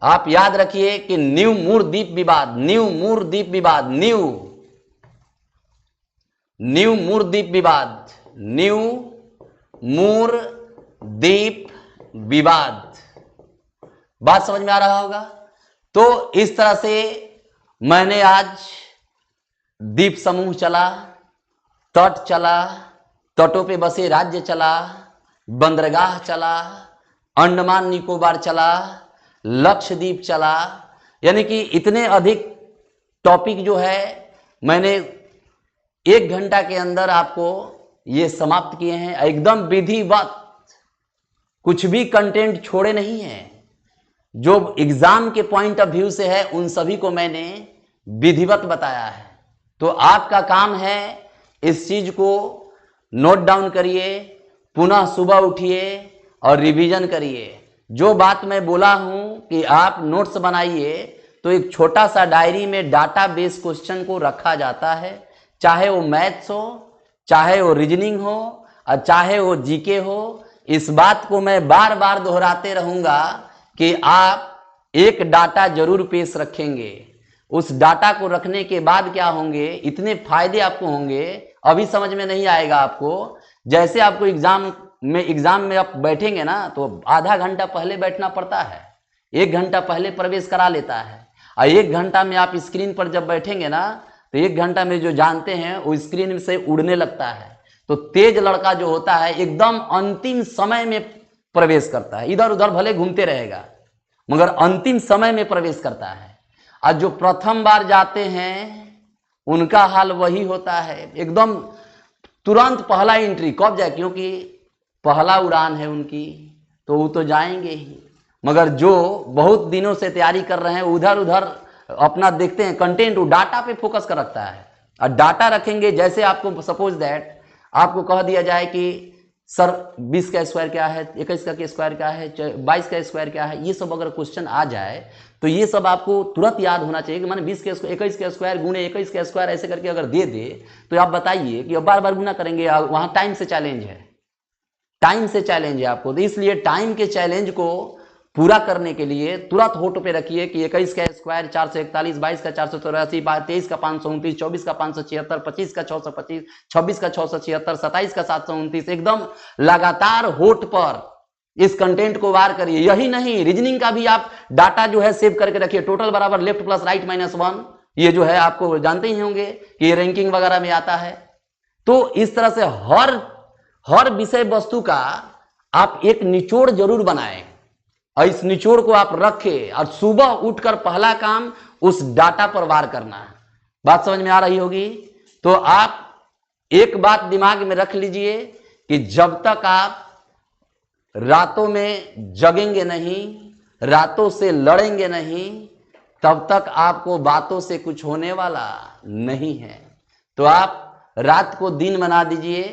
आप याद रखिए कि न्यू मूर द्वीप विवाद, न्यू मूर द्वीप विवाद, न्यू मूर द्वीप विवाद, न्यू मूर द्वीप विवाद। बात समझ में आ रहा होगा। तो इस तरह से मैंने आज द्वीप समूह चला, तट चला, तटों पे बसे राज्य चला, बंदरगाह चला, अंडमान निकोबार चला, लक्षद्वीप चला, यानी कि इतने अधिक टॉपिक जो है मैंने 1 घंटा के अंदर आपको ये समाप्त किए हैं, एकदम विधिवत, कुछ भी कंटेंट छोड़े नहीं है। जो एग्जाम के पॉइंट ऑफ व्यू से है उन सभी को मैंने विधिवत बताया है। तो आपका काम है इस चीज को नोट डाउन करिए, पुनः सुबह उठिए और रिवीजन करिए। जो बात मैं बोला हूं कि आप नोट्स बनाइए, तो एक छोटा सा डायरी में डाटा बेस क्वेश्चन को रखा जाता है, चाहे वो मैथ्स हो, चाहे वो रीजनिंग हो, और चाहे वो जीके हो। इस बात को मैं बार बार दोहराते रहूंगा कि आप एक डाटा जरूर पेश रखेंगे। उस डाटा को रखने के बाद क्या होंगे, इतने फायदे आपको होंगे, अभी समझ में नहीं आएगा आपको। जैसे आपको एग्जाम में आप बैठेंगे ना, तो आधा घंटा पहले बैठना पड़ता है, 1 घंटा पहले प्रवेश करा लेता है, और 1 घंटा में आप स्क्रीन पर जब बैठेंगे ना, तो 1 घंटा में जो जानते हैं वो स्क्रीन से उड़ने लगता है। तो तेज लड़का जो होता है एकदम अंतिम समय में प्रवेश करता है, इधर उधर भले घूमते रहेगा मगर अंतिम समय में प्रवेश करता है। और जो प्रथम बार जाते हैं उनका हाल वही होता है, एकदम तुरंत पहला एंट्री कब जाए, क्योंकि पहला उड़ान है उनकी, तो वो तो जाएंगे ही। मगर जो बहुत दिनों से तैयारी कर रहे हैं उधर उधर अपना देखते हैं कंटेंट, वो डाटा पे फोकस कर रखता है। और डाटा रखेंगे, जैसे आपको सपोज दैट आपको कह दिया जाए कि सर 20 का स्क्वायर क्या है, 21 का स्क्वायर क्या है, 22 का स्क्वायर क्या है, ये सब अगर क्वेश्चन आ जाए तो ये सब आपको तुरंत याद होना चाहिए कि माने 20 के 21 का स्क्वायर गुणे 21 का स्क्वायर ऐसे करके अगर दे दे तो आप बताइए कि अब बार बार गुना करेंगे, वहां टाइम से चैलेंज है, टाइम से चैलेंज है आपको। तो इसलिए टाइम के चैलेंज को पूरा करने के लिए तुरंत होठ पे रखिए कि 21 का स्क्वायर 441, 22 का 484, 23 का 529, 24 का 576, 25 का 625, 26 का 676, 27 का 729, एकदम लगातार होठ पर इस कंटेंट को वार करिए। यही नहीं, रीजनिंग का भी आप डाटा जो है सेव करके रखिए, टोटल बराबर लेफ्ट प्लस राइट माइनस 1, ये जो है आपको जानते ही होंगे कि ये रैंकिंग वगैरह में आता है। तो इस तरह से हर विषय वस्तु का आप एक निचोड़ जरूर बनाएं और इस निचोड़ को आप रखें और सुबह उठकर पहला काम उस डाटा पर वार करना है। बात समझ में आ रही होगी? तो आप एक बात दिमाग में रख लीजिए कि जब तक आप रातों में जगेंगे नहीं, रातों से लड़ेंगे नहीं, तब तक आपको बातों से कुछ होने वाला नहीं है। तो आप रात को दिन बना दीजिए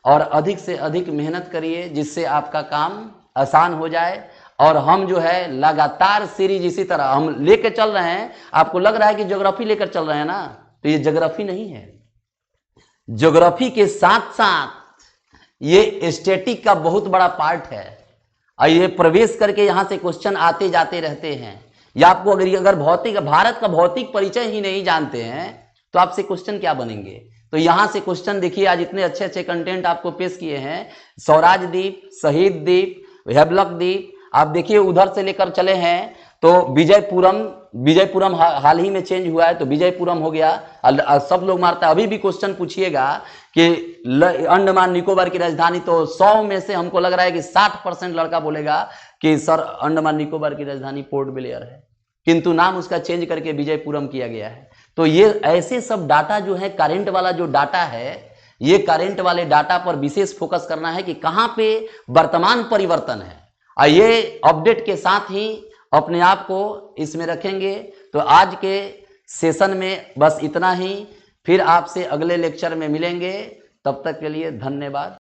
और अधिक से अधिक मेहनत करिए जिससे आपका काम आसान हो जाए। और हम जो है लगातार सीरीज इसी तरह हम लेकर चल रहे हैं। आपको लग रहा है कि ज्योग्राफी लेकर चल रहे हैं ना, तो ये ज्योग्राफी नहीं है। ज्योग्राफी के साथ साथ ये स्टैटिक का बहुत बड़ा पार्ट है और ये प्रवेश करके यहां से क्वेश्चन आते जाते रहते हैं। या आपको अगर भौतिक भारत का भौतिक परिचय ही नहीं जानते हैं तो आपसे क्वेश्चन क्या बनेंगे? तो यहां से क्वेश्चन देखिए, आज इतने अच्छे अच्छे कंटेंट आपको पेश किए हैं। स्वराज द्वीप, शहीद द्वीप, हेबलक द्वीप, आप देखिए उधर से लेकर चले हैं तो विजयपुरम हाल ही में चेंज हुआ है तो विजयपुरम हो गया। सब लोग मारता है। अभी भी क्वेश्चन पूछिएगा कि अंडमान निकोबार की राजधानी, तो 100 में से हमको लग रहा है कि 60% लड़का बोलेगा कि सर अंडमान निकोबार की राजधानी पोर्ट ब्लेयर है, किंतु नाम उसका चेंज करके विजयपुरम किया गया है। तो ये ऐसे सब डाटा जो है, करेंट वाला जो डाटा है, ये करेंट वाले डाटा पर विशेष फोकस करना है कि कहां पे वर्तमान परिवर्तन है। और ये अपडेट के साथ ही अपने आप को इसमें रखेंगे। तो आज के सेशन में बस इतना ही, फिर आपसे अगले लेक्चर में मिलेंगे। तब तक के लिए धन्यवाद।